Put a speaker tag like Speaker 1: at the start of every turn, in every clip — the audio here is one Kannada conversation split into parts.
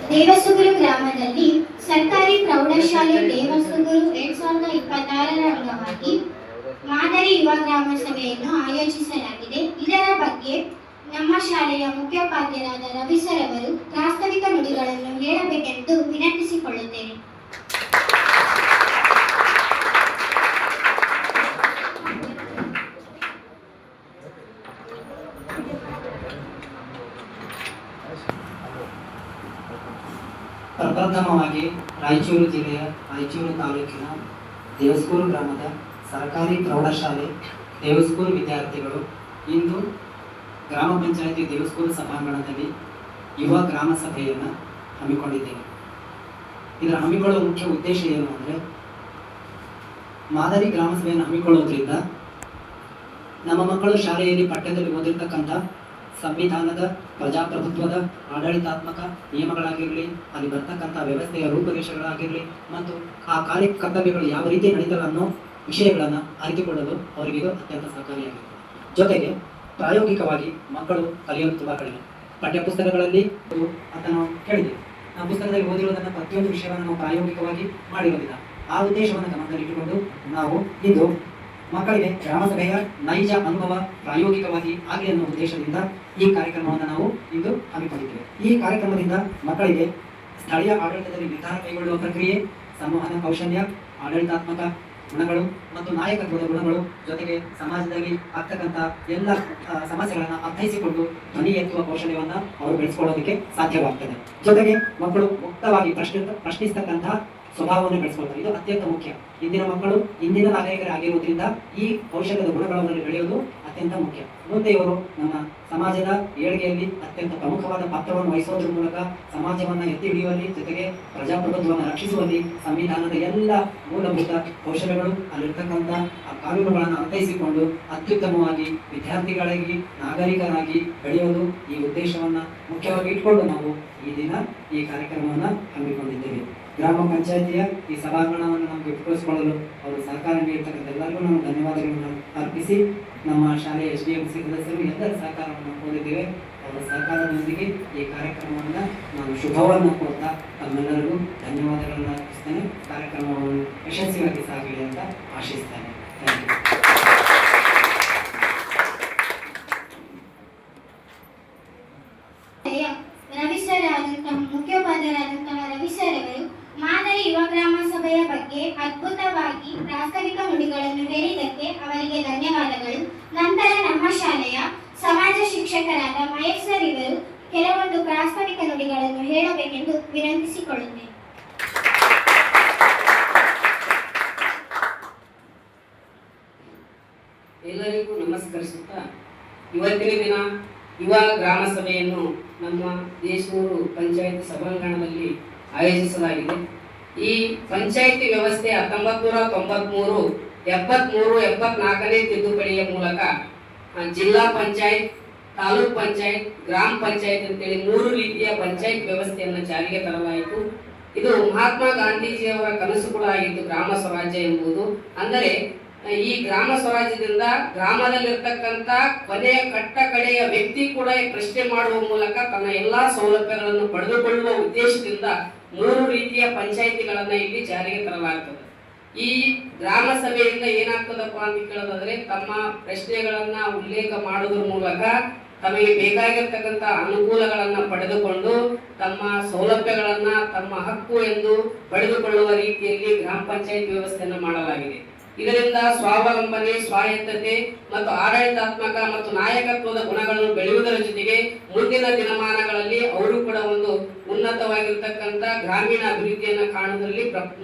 Speaker 1: ದೇವಸುಗುರು ಗ್ರಾಮದಲ್ಲಿ ಸರ್ಕಾರಿ ಪ್ರೌಢಶಾಲೆ ದೇವಸುಗುರು 2026ರ ಅಂಗವಾಗಿ ಮಾದರಿ ಯುವ ಗ್ರಾಮ ಸಭೆಯನ್ನು ಆಯೋಜಿಸಲಾಗಿದೆ. ಇದರ ಬಗ್ಗೆ ನಮ್ಮ ಶಾಲೆಯ ಮುಖ್ಯೋಪಾಧ್ಯಾಯರಾದ ರವಿ ಸರ್ ಅವರು ಪ್ರಾಸ್ತಾವಿಕ ನುಡಿಗಳನ್ನು ಹೇಳಬೇಕೆಂದು ವಿನಂತಿಸಿಕೊಳ್ಳುತ್ತೇನೆ.
Speaker 2: ಪ್ರಪ್ರಥಮವಾಗಿ ರಾಯಚೂರು ಜಿಲ್ಲೆಯ ರಾಯಚೂರು ತಾಲೂಕಿನ ದೇವಸ್ಕೂರು ಗ್ರಾಮದ ಸರ್ಕಾರಿ ಪ್ರೌಢಶಾಲೆ ದೇವಸ್ಕೂರು ವಿದ್ಯಾರ್ಥಿಗಳು ಇಂದು ಗ್ರಾಮ ಪಂಚಾಯಿತಿ ದೇವಸ್ಕೂರು ಸಭಾಂಗಣದಲ್ಲಿ ಯುವ ಗ್ರಾಮ ಸಭೆಯನ್ನು ಹಮ್ಮಿಕೊಂಡಿದ್ದೇವೆ. ಇದರ ಹಮ್ಮಿಕೊಳ್ಳುವ ಮುಖ್ಯ ಉದ್ದೇಶ ಏನು ಅಂದರೆ, ಮಾದರಿ ಗ್ರಾಮ ಸಭೆಯನ್ನು ಹಮ್ಮಿಕೊಳ್ಳುವುದರಿಂದ ನಮ್ಮ ಮಕ್ಕಳು ಶಾಲೆಯಲ್ಲಿ ಪಠ್ಯದಲ್ಲಿ ಓದಿರ್ತಕ್ಕಂಥ ಸಂವಿಧಾನದ, ಪ್ರಜಾಪ್ರಭುತ್ವದ ಆಡಳಿತಾತ್ಮಕ ನಿಯಮಗಳಾಗಿರಲಿ, ಅಲ್ಲಿ ಬರ್ತಕ್ಕಂಥ ವ್ಯವಸ್ಥೆಯ ರೂಪರೇಷೆಗಳಾಗಿರಲಿ ಮತ್ತು ಆ ಕರ್ತವ್ಯಗಳು ಯಾವ ರೀತಿ ನಡೀತವೆ ಅನ್ನೋ ವಿಷಯಗಳನ್ನು ಅರಿತುಕೊಳ್ಳಲು ಅವರಿಗೆ ಇದು ಅತ್ಯಂತ ಸಹಕಾರಿಯಾಗಿದೆ. ಜೊತೆಗೆ ಪ್ರಾಯೋಗಿಕವಾಗಿ ಮಕ್ಕಳು ಕಲಿಯಲು ತುಂಬ ಕಡಿಮೆ. ಪಠ್ಯಪುಸ್ತಕಗಳಲ್ಲಿ ಅದನ್ನು ಕೇಳಿದೆ, ನಾವು ಪುಸ್ತಕದಲ್ಲಿ ಓದಿರೋದನ್ನು ಪ್ರತಿಯೊಂದು ವಿಷಯವನ್ನು ನಾವು ಪ್ರಾಯೋಗಿಕವಾಗಿ ಮಾಡಿರೋದಿಲ್ಲ. ಆ ಉದ್ದೇಶವನ್ನು ಗಮನದಲ್ಲಿಟ್ಟುಕೊಂಡು ನಾವು ಇಂದು ಮಕ್ಕಳಿಗೆ ಗ್ರಾಮಸಭೆಯ ನೈಜ ಅನುಭವ ಪ್ರಾಯೋಗಿಕವಾಗಿ ಆಗಲಿ ಅನ್ನೋ ಉದ್ದೇಶದಿಂದ ಈ ಕಾರ್ಯಕ್ರಮವನ್ನು ನಾವು ಇಂದು ಹಮ್ಮಿಕೊಂಡಿದ್ದೇವೆ. ಈ ಕಾರ್ಯಕ್ರಮದಿಂದ ಮಕ್ಕಳಿಗೆ ಸ್ಥಳೀಯ ಆಡಳಿತದಲ್ಲಿ ನಿರ್ಧಾರ ಕೈಗೊಳ್ಳುವ ಪ್ರಕ್ರಿಯೆ, ಸಂವಹನ ಕೌಶಲ್ಯ, ಆಡಳಿತಾತ್ಮಕ ಗುಣಗಳು ಮತ್ತು ನಾಯಕತ್ವದ ಗುಣಗಳು, ಜೊತೆಗೆ ಸಮಾಜದಲ್ಲಿ ಆಗ್ತಕ್ಕಂಥ ಎಲ್ಲ ಸಮಸ್ಯೆಗಳನ್ನು ಅರ್ಥೈಸಿಕೊಂಡು ಧ್ವನಿ ಎತ್ತುವ ಕೌಶಲ್ಯವನ್ನು ಅವರು ಬೆಳೆಸ್ಕೊಳ್ಳೋದಕ್ಕೆ ಸಾಧ್ಯವಾಗ್ತದೆ. ಜೊತೆಗೆ ಮಕ್ಕಳು ಮುಕ್ತವಾಗಿ ಪ್ರಶ್ನಿಸ್ತಕ್ಕಂತಹ ಸ್ವಭಾವವನ್ನು ಬೆಳೆಸ್ಕೊಳ್ತಾರೆ. ಇದು ಅತ್ಯಂತ ಮುಖ್ಯ. ಇಂದಿನ ಮಕ್ಕಳು ಇಂದಿನ ನಾಗರಿಕರಾಗಿರುವುದರಿಂದ ಈ ಕೌಶಲ್ಯದ ಗುಣಗಳನ್ನು ಬೆಳೆಯುವುದು ಅತ್ಯಂತ ಮುಖ್ಯ. ಮುಂದೆ ಇವರು ನಮ್ಮ ಸಮಾಜದ ಏಳಿಗೆಯಲ್ಲಿ ಅತ್ಯಂತ ಪ್ರಮುಖವಾದ ಪಾತ್ರವನ್ನು ವಹಿಸೋದ್ರ ಮೂಲಕ ಸಮಾಜವನ್ನು ಎತ್ತಿ ಹಿಡಿಯುವಲ್ಲಿ, ಜೊತೆಗೆ ಪ್ರಜಾಪ್ರಭುತ್ವವನ್ನು ರಕ್ಷಿಸುವಲ್ಲಿ ಸಂವಿಧಾನದ ಎಲ್ಲ ಮೂಲಭೂತ ಕೌಶಲ್ಯಗಳು, ಅಲ್ಲಿರ್ತಕ್ಕಂಥ ಆ ಕಾನೂನುಗಳನ್ನು ಅರ್ಥೈಸಿಕೊಂಡು ಅತ್ಯುತ್ತಮವಾಗಿ ವಿದ್ಯಾರ್ಥಿಗಳಾಗಿ ನಾಗರಿಕರಾಗಿ ಬೆಳೆಯೋದು ಈ ಉದ್ದೇಶವನ್ನು ಮುಖ್ಯವಾಗಿ ಇಟ್ಕೊಂಡು ನಾವು ಈ ದಿನ ಈ ಕಾರ್ಯಕ್ರಮವನ್ನು ಹಮ್ಮಿಕೊಂಡಿದ್ದೇವೆ. ಗ್ರಾಮ ಪಂಚಾಯಿತಿಯ ಈ ಸಭಾಂಗಣವನ್ನು ನಮಗೆ ಉಪಯೋಗಿಸಿಕೊಳ್ಳಲು ಅವರು ಸಹಕಾರ ನೀಡತಕ್ಕಂಥ ಎಲ್ಲರಿಗೂ ನಾವು ಧನ್ಯವಾದಗಳನ್ನು ಅರ್ಪಿಸಿ, ನಮ್ಮ ಶಾಲೆಯ SDMC ಸದಸ್ಯರು ಎಲ್ಲರ ಸಹಕಾರವನ್ನು ಕೋರಿದ್ದೇವೆ. ಅವರ ಸಹಕಾರದೊಂದಿಗೆ ಈ ಕಾರ್ಯಕ್ರಮವನ್ನು ನಾನು ಶುಭವನ್ನು ಕೊಡ್ತಾ ತಮ್ಮೆಲ್ಲರಿಗೂ ಧನ್ಯವಾದಗಳನ್ನು ಅರ್ಪಿಸ್ತೇನೆ. ಕಾರ್ಯಕ್ರಮವನ್ನು ಯಶಸ್ವಿಯಾಗಿ ಸಾಗಲಿ ಅಂತ ಆಶಿಸ್ತೇನೆ. Thank
Speaker 1: you. ಮುಖ್ಯೋಪಾಧ್ಯಾಯರಾದಂತಹ ರವಿ ಸರ್ ಅವರು ಮಾದರಿ ಯುವ ಗ್ರಾಮ ಸಭೆಯ ಬಗ್ಗೆ ಅದ್ಭುತವಾಗಿ ಪ್ರಾಸ್ತಾವಿಕ ನುಡಿಗಳನ್ನು ಹೇಳಿದ್ದಕ್ಕೆ ಅವರಿಗೆ ಧನ್ಯವಾದಗಳು. ನಂತರ ನಮ್ಮ ಶಾಲೆಯ ಸಮಾಜ ಶಿಕ್ಷಕರಾದ ಮಹೇಶ್ ಸರ್ ಇವರು ಕೆಲವೊಂದು ಪ್ರಾಸ್ತಾವಿಕ ನುಡಿಗಳನ್ನು ಹೇಳಬೇಕೆಂದು ವಿನಂತಿಸಿಕೊಳ್ಳುತ್ತೇನೆ.
Speaker 3: ಎಲ್ಲರಿಗೂ ನಮಸ್ಕರಿಸುತ್ತಾ, ಇವತ್ತಿನ ದಿನ ಯುವ ಗ್ರಾಮ ಸಭೆಯನ್ನು ನಮ್ಮ ದೇಶೂರು ಪಂಚಾಯತ್ ಸಭಾಂಗಣದಲ್ಲಿ ಆಯೋಜಿಸಲಾಗಿದೆ. ಈ ಪಂಚಾಯಿತಿ ವ್ಯವಸ್ಥೆ 1993 74ನೇ ತಿದ್ದುಪಡಿಯ ಮೂಲಕ ಜಿಲ್ಲಾ ಪಂಚಾಯತ್, ತಾಲೂಕ್ ಪಂಚಾಯತ್, ಗ್ರಾಮ ಪಂಚಾಯತ್ ಅಂತೇಳಿ 3 ರೀತಿಯ ಪಂಚಾಯತ್ ವ್ಯವಸ್ಥೆಯನ್ನು ಜಾರಿಗೆ ತರಲಾಯಿತು. ಇದು ಮಹಾತ್ಮ ಗಾಂಧೀಜಿಯವರ ಕನಸು ಕೂಡ ಆಗಿತ್ತು, ಗ್ರಾಮ ಸ್ವರಾಜ್ಯ ಎಂಬುದು. ಅಂದರೆ ಈ ಗ್ರಾಮ ಸ್ವರಾಜ್ಯದಿಂದ ಗ್ರಾಮದಲ್ಲಿರ್ತಕ್ಕಂಥ ಕೊನೆಯ ಕಡೆಯ ವ್ಯಕ್ತಿ ಕೂಡ ಪ್ರಶ್ನೆ ಮಾಡುವ ಮೂಲಕ ತನ್ನ ಎಲ್ಲಾ ಸೌಲಭ್ಯಗಳನ್ನು ಪಡೆದುಕೊಳ್ಳುವ ಉದ್ದೇಶದಿಂದ 3 ರೀತಿಯ ಪಂಚಾಯಿತಿಗಳನ್ನ ಇಲ್ಲಿ ಜಾರಿಗೆ ತರಲಾಗ್ತದೆ. ಈ ಗ್ರಾಮ ಸಭೆಯಿಂದ ಏನಾಗ್ತದಪ್ಪ ಅಂತ ಕೇಳೋದಾದ್ರೆ, ತಮ್ಮ ಪ್ರಶ್ನೆಗಳನ್ನ ಉಲ್ಲೇಖ ಮಾಡೋದ್ರ ಮೂಲಕ ತಮಗೆ ಬೇಕಾಗಿರ್ತಕ್ಕಂಥ ಅನುಕೂಲಗಳನ್ನ ಪಡೆದುಕೊಂಡು ತಮ್ಮ ಸೌಲಭ್ಯಗಳನ್ನ ತಮ್ಮ ಹಕ್ಕು ಎಂದು ಪಡೆದುಕೊಳ್ಳುವ ರೀತಿಯಲ್ಲಿ ಗ್ರಾಮ ಪಂಚಾಯತ್ ವ್ಯವಸ್ಥೆಯನ್ನು ಮಾಡಲಾಗಿದೆ. ಇದರಿಂದ ಸ್ವಾವಲಂಬನೆ, ಸ್ವಾಯತ್ತತೆ ಮತ್ತು ಆಡಳಿತಾತ್ಮಕ ಮತ್ತು ನಾಯಕತ್ವದ ಗುಣಗಳನ್ನು ಬೆಳೆಯುವುದರ ಜೊತೆಗೆ ಮುಂದಿನ ದಿನಮಾನಗಳಲ್ಲಿ ಅವರು ಕೂಡ ಒಂದು ಉನ್ನತವಾಗಿರ್ತಕ್ಕಂಥ ಗ್ರಾಮೀಣ ಅಭಿವೃದ್ಧಿಯನ್ನು ಕಾಣುವುದರಲ್ಲಿ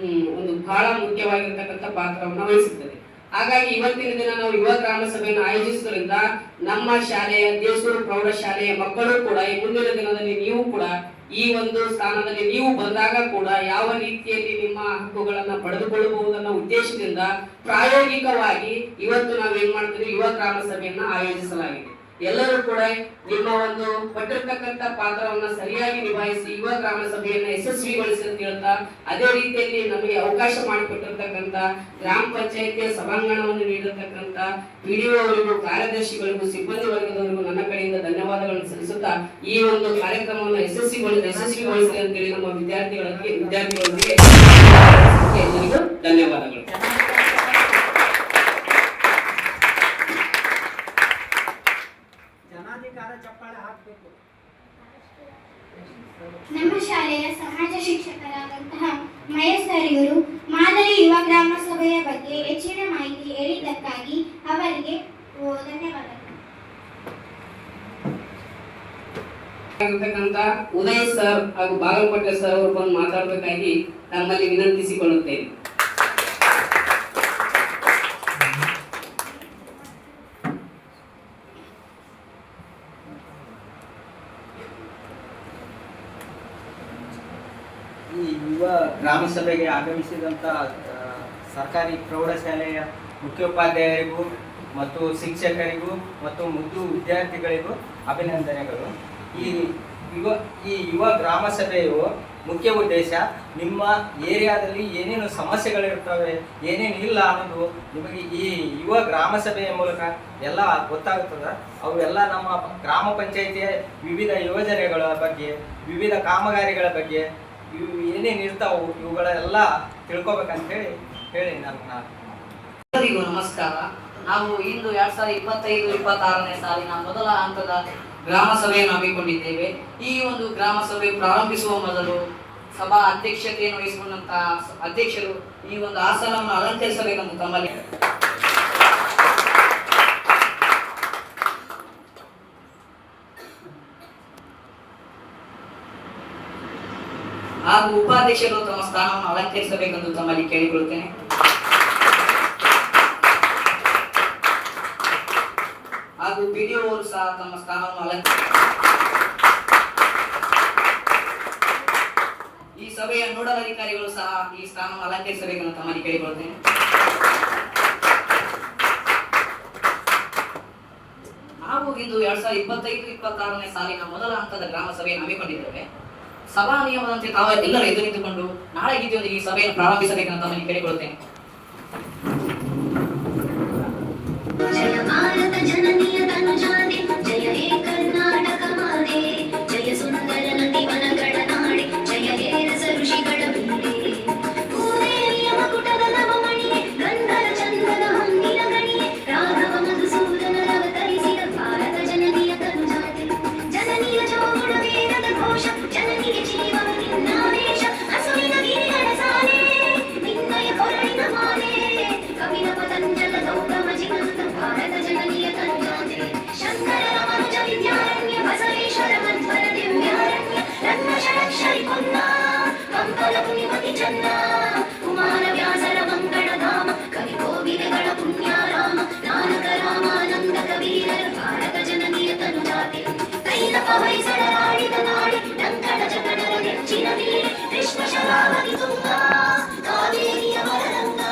Speaker 3: ಒಂದು ಬಹಳ ಮುಖ್ಯವಾಗಿರ್ತಕ್ಕಂಥ ಪಾತ್ರವನ್ನು ವಹಿಸುತ್ತದೆ. ಹಾಗಾಗಿ ಇವತ್ತಿನ ದಿನ ನಾವು ಯುವ ಗ್ರಾಮ ಸಭೆಯನ್ನು ಆಯೋಜಿಸುವುದರಿಂದ ನಮ್ಮ ಶಾಲೆಯ ದೇವಸೂರು ಪ್ರೌಢಶಾಲೆಯ ಮಕ್ಕಳು ಕೂಡ ಈ ಮುಂದಿನ ದಿನದಲ್ಲಿ ನೀವು ಕೂಡ ಈ ಒಂದು ಸ್ಥಾನದಲ್ಲಿ ನೀವು ಬಂದಾಗ ಕೂಡ ಯಾವ ರೀತಿಯಲ್ಲಿ ನಿಮ್ಮ ಹಕ್ಕುಗಳನ್ನ ಪಡೆದುಕೊಳ್ಳಬಹುದನ್ನೋ ಉದ್ದೇಶದಿಂದ ಪ್ರಾಯೋಗಿಕವಾಗಿ ಇವತ್ತು ನಾವೇನ್ ಮಾಡ್ತೀವಿ, ಯುವ ಗ್ರಾಮ ಸಭೆಯನ್ನ ಆಯೋಜಿಸಲಾಗಿದೆ. ಎಲ್ಲರೂ ಕೂಡ ನಿಮ್ಮ ಒಂದು ಪಟ್ಟಿರ್ತಕ್ಕಂಥ ಪಾತ್ರವನ್ನ ಸರಿಯಾಗಿ ನಿಭಾಯಿಸಿ ಯುವ ಗ್ರಾಮ ಸಭೆಯನ್ನ ಯಶಸ್ವಿಗೊಳಿಸಿ ಅಂತ ಹೇಳ್ತಾ, ಅದೇ ರೀತಿಯಲ್ಲಿ ನಮಗೆ ಅವಕಾಶ ಮಾಡಿಕೊಟ್ಟಿರ್ತಕ್ಕಂಥ ಗ್ರಾಮ ಪಂಚಾಯಿತಿಯ ಸಭಾಂಗಣವನ್ನು ನೀಡಿರ್ತಕ್ಕಂಥ PDO ಅವರಿಗೂ, ಕಾರ್ಯದರ್ಶಿಗಳಿಗೂ, ಸಿಬ್ಬಂದಿ ವರ್ಗದವರಿಗೂ ನನ್ನ ಕಡೆಯಿಂದ ಧನ್ಯವಾದ. ಧನ್ಯವಾದಗಳನ್ನು ಸಲ್ಲಿಸುತ್ತಾ ಈ ಒಂದು ಕಾರ್ಯಕ್ರಮವನ್ನು ಯಶಸ್ವಿಗೊಳಿಸಿ ಅಂತೇಳಿ ನಮ್ಮ ವಿದ್ಯಾರ್ಥಿಗಳೊಂದಿಗೆ ಎಲ್ಲರಿಗೂ ಧನ್ಯವಾದಗಳು.
Speaker 1: ನಮ್ಮ ಶಾಲೆಯ ಸಮಾಜ ಶಿಕ್ಷಕರಾದಂತಹ ಮಹೇಶ್ ಸರ್ ಇವರು ಮಾದರಿ ಯುವ ಗ್ರಾಮ ಸಭೆಯ ಬಗ್ಗೆ ಹೆಚ್ಚಿನ ಮಾಹಿತಿ ಹೇಳಿದ್ದಕ್ಕಾಗಿ ಅವರಿಗೆ ಧನ್ಯವಾದಗಳು.
Speaker 3: ಉದಯ್ ಸರ್ ಹಾಗೂ ಬಾಗಲಕೋಟೆ ಸರ್ ಅವರು ಬಂದು ಮಾತಾಡಬೇಕಾಗಿ ನಮ್ಮಲ್ಲಿ ವಿನಂತಿಸಿಕೊಳ್ಳುತ್ತೇನೆ.
Speaker 4: ಈ ಯುವ ಗ್ರಾಮ ಸಭೆಗೆ ಆಗಮಿಸಿದಂಥ ಸರ್ಕಾರಿ ಪ್ರೌಢಶಾಲೆಯ ಮುಖ್ಯೋಪಾಧ್ಯಾಯರಿಗೂ ಮತ್ತು ಶಿಕ್ಷಕರಿಗೂ ಮತ್ತು ಮುದ್ದು ವಿದ್ಯಾರ್ಥಿಗಳಿಗೂ ಅಭಿನಂದನೆಗಳು. ಈ ಯುವ ಗ್ರಾಮ ಸಭೆಯು ಮುಖ್ಯ ಉದ್ದೇಶ ನಿಮ್ಮ ಏರಿಯಾದಲ್ಲಿ ಏನೇನು ಸಮಸ್ಯೆಗಳಿರ್ತವೆ, ಏನೇನು ಇಲ್ಲ ಅನ್ನೋದು ನಿಮಗೆ ಈ ಯುವ ಗ್ರಾಮ ಸಭೆಯ ಮೂಲಕ ಎಲ್ಲ ಗೊತ್ತಾಗುತ್ತದೆ. ಅವೆಲ್ಲ ನಮ್ಮ ಗ್ರಾಮ ಪಂಚಾಯಿತಿಯ ವಿವಿಧ ಯೋಜನೆಗಳ ಬಗ್ಗೆ, ವಿವಿಧ ಕಾಮಗಾರಿಗಳ ಬಗ್ಗೆ ಇವು ಏನೇನು ಇರ್ತಾವು ಇವುಗಳೆಲ್ಲ ತಿಳ್ಕೊಬೇಕಂತ ಹೇಳಿ
Speaker 5: ಎಲ್ಲರಿಗೂ ನಮಸ್ಕಾರ. ನಾವು ಇಂದು 2025-26ನೇ ಸಾಲಿನ ಮೊದಲ ಹಂತದ ಗ್ರಾಮ ಸಭೆಯನ್ನು ಹಮ್ಮಿಕೊಂಡಿದ್ದೇವೆ. ಈ ಒಂದು ಗ್ರಾಮ ಸಭೆ ಪ್ರಾರಂಭಿಸುವ ಮೊದಲು ಸಭಾ ಅಧ್ಯಕ್ಷತೆಯನ್ನು ವಹಿಸಿಕೊಂಡಂತಹ ಅಧ್ಯಕ್ಷರು ಈ ಒಂದು ಆಸನವನ್ನು ಅಲಂಕರಿಸಬೇಕೆಂದು ತಮ್ಮಲ್ಲಿ ಹಾಗೂ ಉಪಾಧ್ಯಕ್ಷರು ತಮ್ಮ ಸ್ಥಾನವನ್ನು ಅಲಂಕರಿಸಬೇಕೆಂದು ತಮ್ಮಲ್ಲಿ ಕೇಳಿಕೊಳ್ಳುತ್ತೇನೆ. ಹಾಗೂ ಬಿಡಿಒ ಅವರು ಸಹ ತಮ್ಮ ಸ್ಥಾನವನ್ನು ಈ ಸಭೆಯ ನೋಡಲ್ ಅಧಿಕಾರಿಗಳು ಸಹ ಈ ಸ್ಥಾನವನ್ನು ಅಲಂಕರಿಸಬೇಕೆಂದು ತಮ್ಮಲ್ಲಿ ಕೇಳಿಕೊಳ್ಳುತ್ತೇನೆ. ನಾವು ಇಂದು 2025-26ನೇ ಸಾಲಿನ ಮೊದಲ ಹಂತದ ಗ್ರಾಮ ಸಭೆಯನ್ನು ಹಮ್ಮಿಕೊಂಡಿದ್ದೇವೆ. ಸಭಾ ನಿಯಮದಂತೆ ತಾವು ಎಲ್ಲರೂ ಎದ್ದು ನಿಂತುಕೊಂಡು ನಾಳೆ ಗೀತೆಯೊಂದಿಗೆ ಈ ಸಭೆಯನ್ನು ಪ್ರಾರಂಭಿಸಬೇಕೆಂದು ತಮ್ಮಲ್ಲಿ ಕೇಳಿಕೊಳ್ಳುತ್ತೇನೆ.
Speaker 6: ಜಯ ಭಾರತ ಜನನಿಯ ತನುಜಾತೆ, ಜಯ ಹೇ ಕರ್ನಾಟಕ ಮಾತೆ, ಜಯ ಸುಂದರ ನದಿ ವನಗಳ ನಾಡೆ, ಜಯ ಹೇ ರಸ ಋಷಿಗಳ ಬೀಡೆ, ಭೂದೇವಿಯ ಮಕುಟದ ನವಮಣಿಯೇ, ಗಂಧರ ಚಂದನ ಹೊಂದಿನ ಗಣಿಯೇ, ರಾಘವ ಮಧುಸೂದನ ಅವತರಿಸಿದ ಭಾರತ ಜನನಿಯ ತನುಜಾತೆ, ಜನನಿಯ ಜೋಗುಳ ವೇದದ ಘೋಷ, ಜನನಿಗೆ ಜೀವವ ನಿನ್ನಾವೇಶ, ಹಸುವಿನ ಗಿರಿಗಳ ಸಾಲೆ, ನಿನ್ನಯ ಕೊರಳಿನ ಮಾಲೆ, ಕವಿನ ಪತಂಜಲ ಗೌತಮ ಜಿನಂತ ಭಾರತ ಜನನಿಯ ತನುಜಾತೆ, ಶಂಕರ ರಮನುಜ ವಿದ್ಯಾರಣ್ಯ, ಬಸವೇಶ್ವರ ಮಧ್ವರ ದಿವ್ಯಾರಣ್ಯ, ರತ್ನ ಷಡಕ್ಷರಿ ಕೊಂದ ಕಂಪಲ ಪುಣ್ಯವತಿ ಚನ್ನ, ಕುಮಾರ ವ್ಯಾಸರ ಮಂಗಳಧಾಮ, ಕವಿ ಕೋಗಿಲೆಗಳ ಪುಣ್ಯಾರಾಮ, ನಾನಕ ರಾಮಾನಂದ ಕಬೀರರ ಭಾರತ ಜನನಿಯ ತನುಜಾತೆ, ಕೈಲಪ ಹೊಯ್ಸಳರಾಡಿದ ನಾಡಿ, ಲಂಕಣ ಜಗಡರ ನೆಚ್ಚಿನ ವೀರೆ, ಕೃಷ್ಣ ಶರಾವತಿ ತುಂಗ, ಕಾವೇರಿಯ ವರರಂಗ,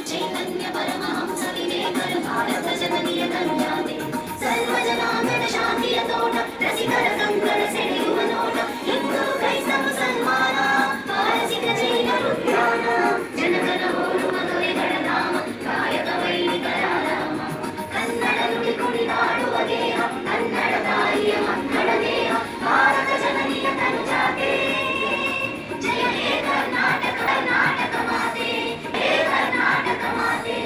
Speaker 6: ಚೈತನ್ಯ ಪರಮಹಂಸ ವಿವೇಕರ ಭಾರತ ಜನನಿಯ ತನುಜಾತೆ, ಸರ್ವ ಜನಾಂಗದ ಶಾಂತಿಯ ತೋಟ, ರಸಿಕರ ಕಂಕಣ ಸೆಳೆಯುವ ನೋಟ, ಹಿಂದೂ ಕ್ರೈಸ್ತ ಮುಸಲ್ಮಾನ, ಪಾರಸಿಕ ಜೈನರು ಧ್ಯಾನ, ಜನಕನ ಹೋಲುವ ದೊರೆಗಳ ಧಾಮ, ಕಾಯಕ ವೈಣಿಕರ ರಾಮ, ಕನ್ನಡ ನುಡಿ ಕುಣಿದಾಡುವ ದೇಹ, ಕನ್ನಡ ತಾಯಿಯ ಮಕ್ಕಳ ದೇಹ, ಭಾರತ ಜನನಿಯ ತನುಜಾತೆ, ಜಯ ಹೇ ಕರ್ನಾಟಕ ಕರ್ನಾಟಕ ಮಾತೆ, ಹೇ ಕರ್ನಾಟಕ ಮಾತೆ.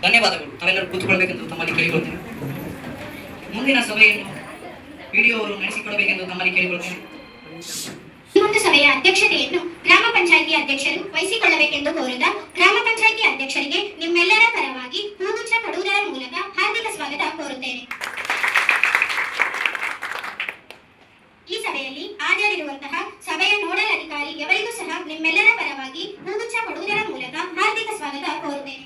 Speaker 5: ಧನ್ಯವಾದಗಳು. ತಾವೆಲ್ಲರೂ ಕೂತ್ಕೊಳ್ಬೇಕೆಂದು ತಮ್ಮಲ್ಲಿ ಕೇಳಿಕೊಳ್ಳುತ್ತೇನೆ. ಮುಂದಿನ ಸಭೆಯನ್ನು ವಿಡಿಯೋ ಅವರು ನಡೆಸಿಕೊಡಬೇಕೆಂದು ತಮ್ಮಲ್ಲಿ ಕೇಳಿಕೊಳ್ಳುತ್ತೇನೆ.
Speaker 1: ಈ ಒಂದು ಸಭೆಯ ಅಧ್ಯಕ್ಷತೆಯನ್ನು ಗ್ರಾಮ ಪಂಚಾಯಿತಿ ಅಧ್ಯಕ್ಷರು ವಹಿಸಿಕೊಳ್ಳಬೇಕೆಂದು ಕೋರಿದ ಗ್ರಾಮ ಪಂಚಾಯಿತಿ ಅಧ್ಯಕ್ಷರಿಗೆ ನಿಮ್ಮೆಲ್ಲರ ಪರವಾಗಿ ಹೂಗುಚ್ಛ ಕೊಡುವುದರ ಮೂಲಕ ಹಾರ್ದಿಕ ಸ್ವಾಗತ ಕೋರುತ್ತೇನೆ. ಈ ಸಭೆಯಲ್ಲಿ ಹಾಜರಿರುವಂತಹ ಸಭೆಯ ನೋಡಲ್ ಅಧಿಕಾರಿ ಅವರಿಗೂ ಸಹ ನಿಮ್ಮೆಲ್ಲರ ಪರವಾಗಿ ಹೂಗುಚ್ಛ ಕೊಡುವುದರ ಮೂಲಕ ಹಾರ್ದಿಕ ಸ್ವಾಗತ ಕೋರುತ್ತೇನೆ.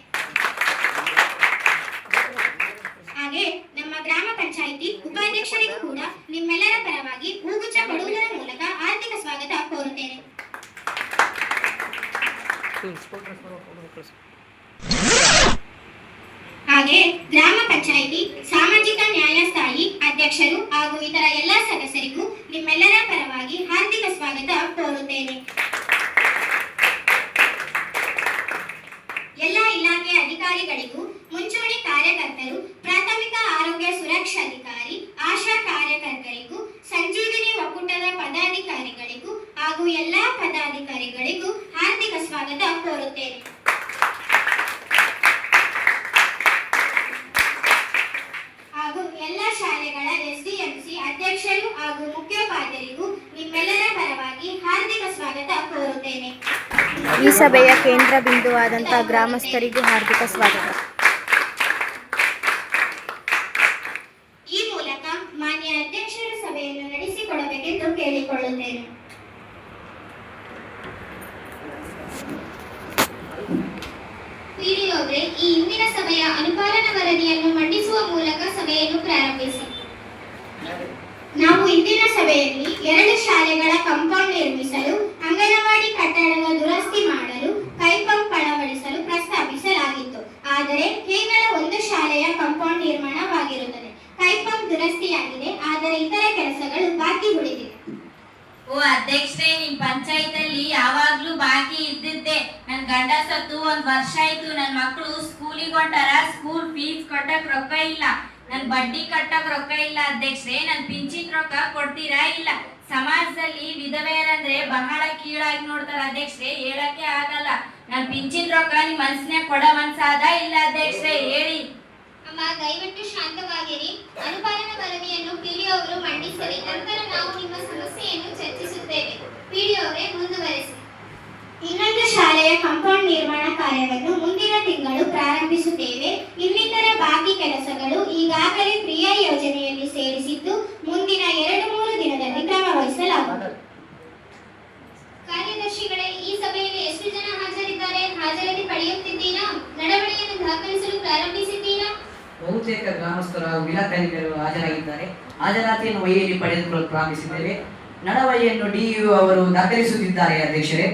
Speaker 1: ಹಾಗೆ ನಮ್ಮ ಗ್ರಾಮ ಪಂಚಾಯಿತಿ ಉಪಾಧ್ಯಕ್ಷರಿಗೂ ಕೂಡ ನಿಮ್ಮೆಲ್ಲರ ಪರವಾಗಿ ಹೂಗುಚ್ಛ ಕೊಡುವುದರ ಮೂಲಕ ಆರ್ಥಿಕ ಸ್ವಾಗತ ಕೋರುತ್ತೇನೆ. ಹಾಗೆ ಗ್ರಾಮ ಪಂಚಾಯಿತಿ ಸಾಮಾಜಿಕ ನ್ಯಾಯ ಸ್ಥಾಯಿ ಅಧ್ಯಕ್ಷರು ಹಾಗೂ ಇತರ ಎಲ್ಲ ಸದಸ್ಯರಿಗೂ ನಿಮ್ಮೆಲ್ಲರ ಪರವಾಗಿ ಹಾರ್ದಿಕ ಸ್ವಾಗತ ಕೋರುತ್ತೇನೆ. ಎಲ್ಲ ಇಲಾಖೆ ಅಧಿಕಾರಿಗಳಿಗೂ, ಮುಂಚೂಣಿ ಕಾರ್ಯಕರ್ತರು, ಪ್ರಾಥಮಿಕ ಆರೋಗ್ಯ ಸುರಕ್ಷಾಧಿಕಾರಿ, ಆಶಾ ಹಾಗೂ ಮುಖ್ಯೋಪಾಧ್ಯಾಯರಿಗೂ ನಿಮ್ಮೆಲ್ಲರ ಪರವಾಗಿ ಹಾರ್ದಿಕ ಸ್ವಾಗತ ಕೋರುತ್ತೇನೆ.
Speaker 7: ಈ ಸಭೆಯ ಕೇಂದ್ರ ಬಿಂದುವಾದಂಥ ಗ್ರಾಮಸ್ಥರಿಗೂ ಹಾರ್ದಿಕ ಸ್ವಾಗತ.
Speaker 1: ಈ ಮೂಲಕ ಮಾನ್ಯ ಅಧ್ಯಕ್ಷರು ಸಭೆಯನ್ನು ನಡೆಸಿಕೊಡಬೇಕೆಂದು ಕೇಳಿಕೊಳ್ಳುತ್ತೇನೆ. ಪಿಡಿಒ ಈ ಇಂದಿನ ಸಭೆಯ ಅನುಪಾಲನ ವರದಿಯನ್ನು ಮಂಡಿಸುವ ಮೂಲಕ ಸಭೆಯನ್ನು ಪ್ರಾರಂಭಿಸಿ. ನಾವು ಇಂದಿನ ಸಭೆಯಲ್ಲಿ 2 ಶಾಲೆಗಳ ಕಾಂಪೌಂಡ್ ನಿರ್ಮಿಸಲು, ಅಂಗನವಾಡಿ ಕಟ್ಟಡದ ದುರಸ್ತಿ ಮಾಡಲು, ಕೈಪಂಪ್ ಅಳವಡಿಸಲು ಪ್ರಸ್ತಾಪಿಸಲಾಗಿತ್ತು. ಆದರೆ ಕೇವಲ 1 ಶಾಲೆಯ ಕಾಂಪೌಂಡ್ ನಿರ್ಮಾಣವಾಗಿರುತ್ತದೆ. ಕೈಪಂಪ್ ದುರಸ್ತಿಯಾಗಿದೆ, ಆದರೆ ಇತರ ಕೆಲಸಗಳು ಬಾಕಿ ಉಳಿದಿದೆ.
Speaker 8: ಓ ಅಧ್ಯಕ್ಷರೇ, ನಿಮ್ ಪಂಚಾಯತಲ್ಲಿ ಯಾವಾಗ್ಲೂ ಬಾಕಿ ಇದ್ದಿದ್ದೆ. ನನ್ ಗಂಡ ಸತ್ತು 1 ವರ್ಷ ಆಯ್ತು. ನನ್ ಮಕ್ಕಳು ಸ್ಕೂಲಿಗೆ ಹೊಂಟಾರ, ಸ್ಕೂಲ್ ಫೀಸ್ ಕಟ್ಟಕ್ ರೊಕ್ಕ ಇಲ್ಲ, ನನ್ ಬಡ್ಡಿ ಕಟ್ಟಕ್ ರೊಕ್ಕ ಇಲ್ಲ. ಅಧ್ಯಕ್ಷರೇ, ನನ್ ಪಿಂಚಿನ್ ರೊಕ್ಕ ಕೊಡ್ತೀರಾ ಇಲ್ಲ? ಸಮಾಜದಲ್ಲಿ ವಿಧವೆಯರಂದ್ರೆ ಬಹಳ ಕೀಳಾಗಿ ನೋಡ್ತಾರ ಅಧ್ಯಕ್ಷರೇ, ಹೇಳಕ್ಕೆ ಆಗಲ್ಲ. ನನ್ ಪಿಂಚಿನ್ ರೊಕ್ಕ ನಿಮ್ ಮನ್ಸಿನಾಗ ಕೊಡ ಮನ್ಸಾದ ಇಲ್ಲ ಅಧ್ಯಕ್ಷರೇ, ಹೇಳಿ.
Speaker 1: ಅಮ್ಮ, ದಯವಿಟ್ಟು ಶಾಂತವಾಗಿರಿ. ಅನುಪಾಲನ ವರದಿಯನ್ನು ಪಿಡಿಒ ಅವರು ಮಂಡಿಸಲಿ. ನಂತರ ನಾವು ನಿಮ್ಮ ಸಮಸ್ಯೆಯನ್ನು ಚರ್ಚಿಸುತ್ತೇವೆ. ಪಿಡಿಒ ಅವರೇ, ಮುಂದುವರೆಸಿ. ಇನ್ನೊಂದು ಶಾಲೆಯ ಕಾಂಪೌಂಡ್ ನಿರ್ಮಾಣ ಕಾರ್ಯವನ್ನು ಮುಂದಿನ ತಿಂಗಳು ಪ್ರಾರಂಭಿಸುತ್ತೇವೆ. ಇನ್ನಿತರ ಬಾಕಿ ಕೆಲಸಗಳು ಈಗಾಗಲೇ ಕ್ರಿಯಾ ಯೋಜನೆಯಲ್ಲಿ ಸೇರಿಸಿದ್ದು ಮುಂದಿನ 2-3 ದಿನದಲ್ಲಿ ಕ್ರಮ ವಹಿಸಲಾಗುವುದು. ಕಾರ್ಯದರ್ಶಿಗಳೇ, ಈ ಸಭೆಯಲ್ಲಿ ಎಷ್ಟು ಜನ ಹಾಜರಿದ್ದಾರೆ? ಹಾಜರಾತಿ ಪಡೆಯುತ್ತಿದ್ದೀರಾ? ನಡವಳಿಕೆಯನ್ನು ದಾಖಲಿಸಲು ಪ್ರಾರಂಭಿಸಿದ್ದೀರಾ?
Speaker 5: ಬಹುತೇಕ ಗ್ರಾಮಸ್ಥರು ಹಾಗೂ ಇಲಾಖಾಧಿಕಾರಿಗಳು ಹಾಜರಾಗಿದ್ದಾರೆ. ಹಾಜರಾತಿಯನ್ನು ವಹಿಯಲ್ಲಿ ಪಡೆದುಕೊಳ್ಳಲು ಪ್ರಾರಂಭಿಸಿದ್ದೇವೆ. ನಡವಳಿಯನ್ನು ಡಿಇಒ ಅವರು ದಾಖಲಿಸುತ್ತಿದ್ದಾರೆ. ಅಧ್ಯಕ್ಷರೇ,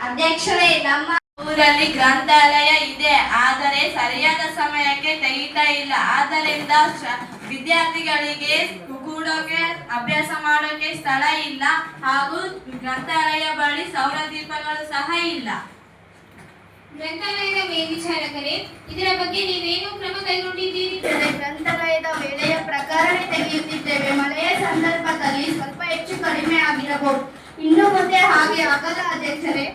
Speaker 8: ಅಧ್ಯಕ್ಷರೇ, ನಮ್ಮ ಊರಲ್ಲಿ ಗ್ರಂಥಾಲಯ ಇದೆ, ಆದರೆ ಸರಿಯಾದ ಸಮಯಕ್ಕೆ ತೆಗಿತಾ ಇಲ್ಲ. ಆದ್ದರಿಂದ ವಿದ್ಯಾರ್ಥಿಗಳಿಗೆ ಕೂಡೋಕೆ, ಅಭ್ಯಾಸ ಮಾಡೋಕೆ ಸ್ಥಳ ಇಲ್ಲ, ಹಾಗೂ ಗ್ರಂಥಾಲಯ ಬಳಿ ಸೌರ ದೀಪಗಳು ಸಹ ಇಲ್ಲ.
Speaker 1: ಗ್ರಂಥಾಲಯದ ಮೇಲ್ವಿಚಾರಕರೇ, ಇದರ ಬಗ್ಗೆ ನೀವೇನು ಕ್ರಮ ಕೈಗೊಂಡಿದ್ದೀರಿ?
Speaker 8: ಗ್ರಂಥಾಲಯದ ವೇಳೆಯ ಪ್ರಕರಣ ತೆಗೆಯುತ್ತಿದ್ದೇವೆ. ಮಳೆಯ ಸಂದರ್ಭದಲ್ಲಿ ಸ್ವಲ್ಪ ಹೆಚ್ಚು ಕಡಿಮೆ ಆಗಿರಬಹುದು. ಇನ್ನು ಮುಂದೆ ಹಾಗೆ ಆಗಲ್ಲ ಅಧ್ಯಕ್ಷರೇ.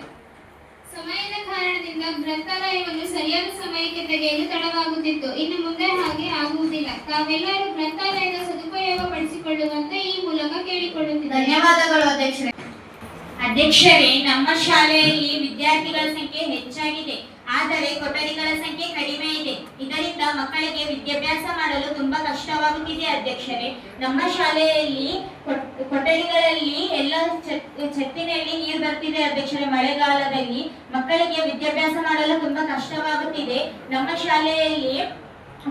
Speaker 1: ಸಮಯದ ಕಾರಣದಿಂದ ಗ್ರಂಥಾಲಯವನ್ನು ಸರಿಯಾದ ಸಮಯಕ್ಕೆ ತೆಗೆಯಲು ತಡವಾಗುತ್ತಿತ್ತು. ಇನ್ನು ಮುಂದೆ ಹಾಗೆ ಆಗುವುದಿಲ್ಲ. ತಾವೆಲ್ಲರೂ ಗ್ರಂಥಾಲಯದ ಸದುಪಯೋಗ ಪಡಿಸಿಕೊಳ್ಳುವಂತೆ ಈ ಮೂಲಕ ಕೇಳಿಕೊಳ್ಳುತ್ತಿದ್ದೇವೆ.
Speaker 8: ಧನ್ಯವಾದಗಳು ಅಧ್ಯಕ್ಷರೇ. ಅಧ್ಯಕ್ಷರೇ, ನಮ್ಮ ಶಾಲೆಯಲ್ಲಿ ವಿದ್ಯಾರ್ಥಿಗಳ ಸಂಖ್ಯೆ ಹೆಚ್ಚಾಗಿದೆ, ಆದರೆ ಕೊಠಡಿಗಳ ಸಂಖ್ಯೆ ಕಡಿಮೆ ಇದೆ. ಇದರಿಂದ ಮಕ್ಕಳಿಗೆ ವಿದ್ಯಾಭ್ಯಾಸ ಮಾಡಲು ತುಂಬಾ ಕಷ್ಟವಾಗುತ್ತಿದೆ ಅಧ್ಯಕ್ಷರೇ. ನಮ್ಮ ಶಾಲೆಯಲ್ಲಿ ಕೊಠಡಿಗಳಲ್ಲಿ ಎಲ್ಲ ಛತ್ತಿನಲ್ಲಿ ನೀರು ಬರ್ತಿದೆ ಅಧ್ಯಕ್ಷರೇ. ಮಳೆಗಾಲದಲ್ಲಿ ಮಕ್ಕಳಿಗೆ ವಿದ್ಯಾಭ್ಯಾಸ ಮಾಡಲು ತುಂಬಾ ಕಷ್ಟವಾಗುತ್ತಿದೆ. ನಮ್ಮ ಶಾಲೆಯಲ್ಲಿ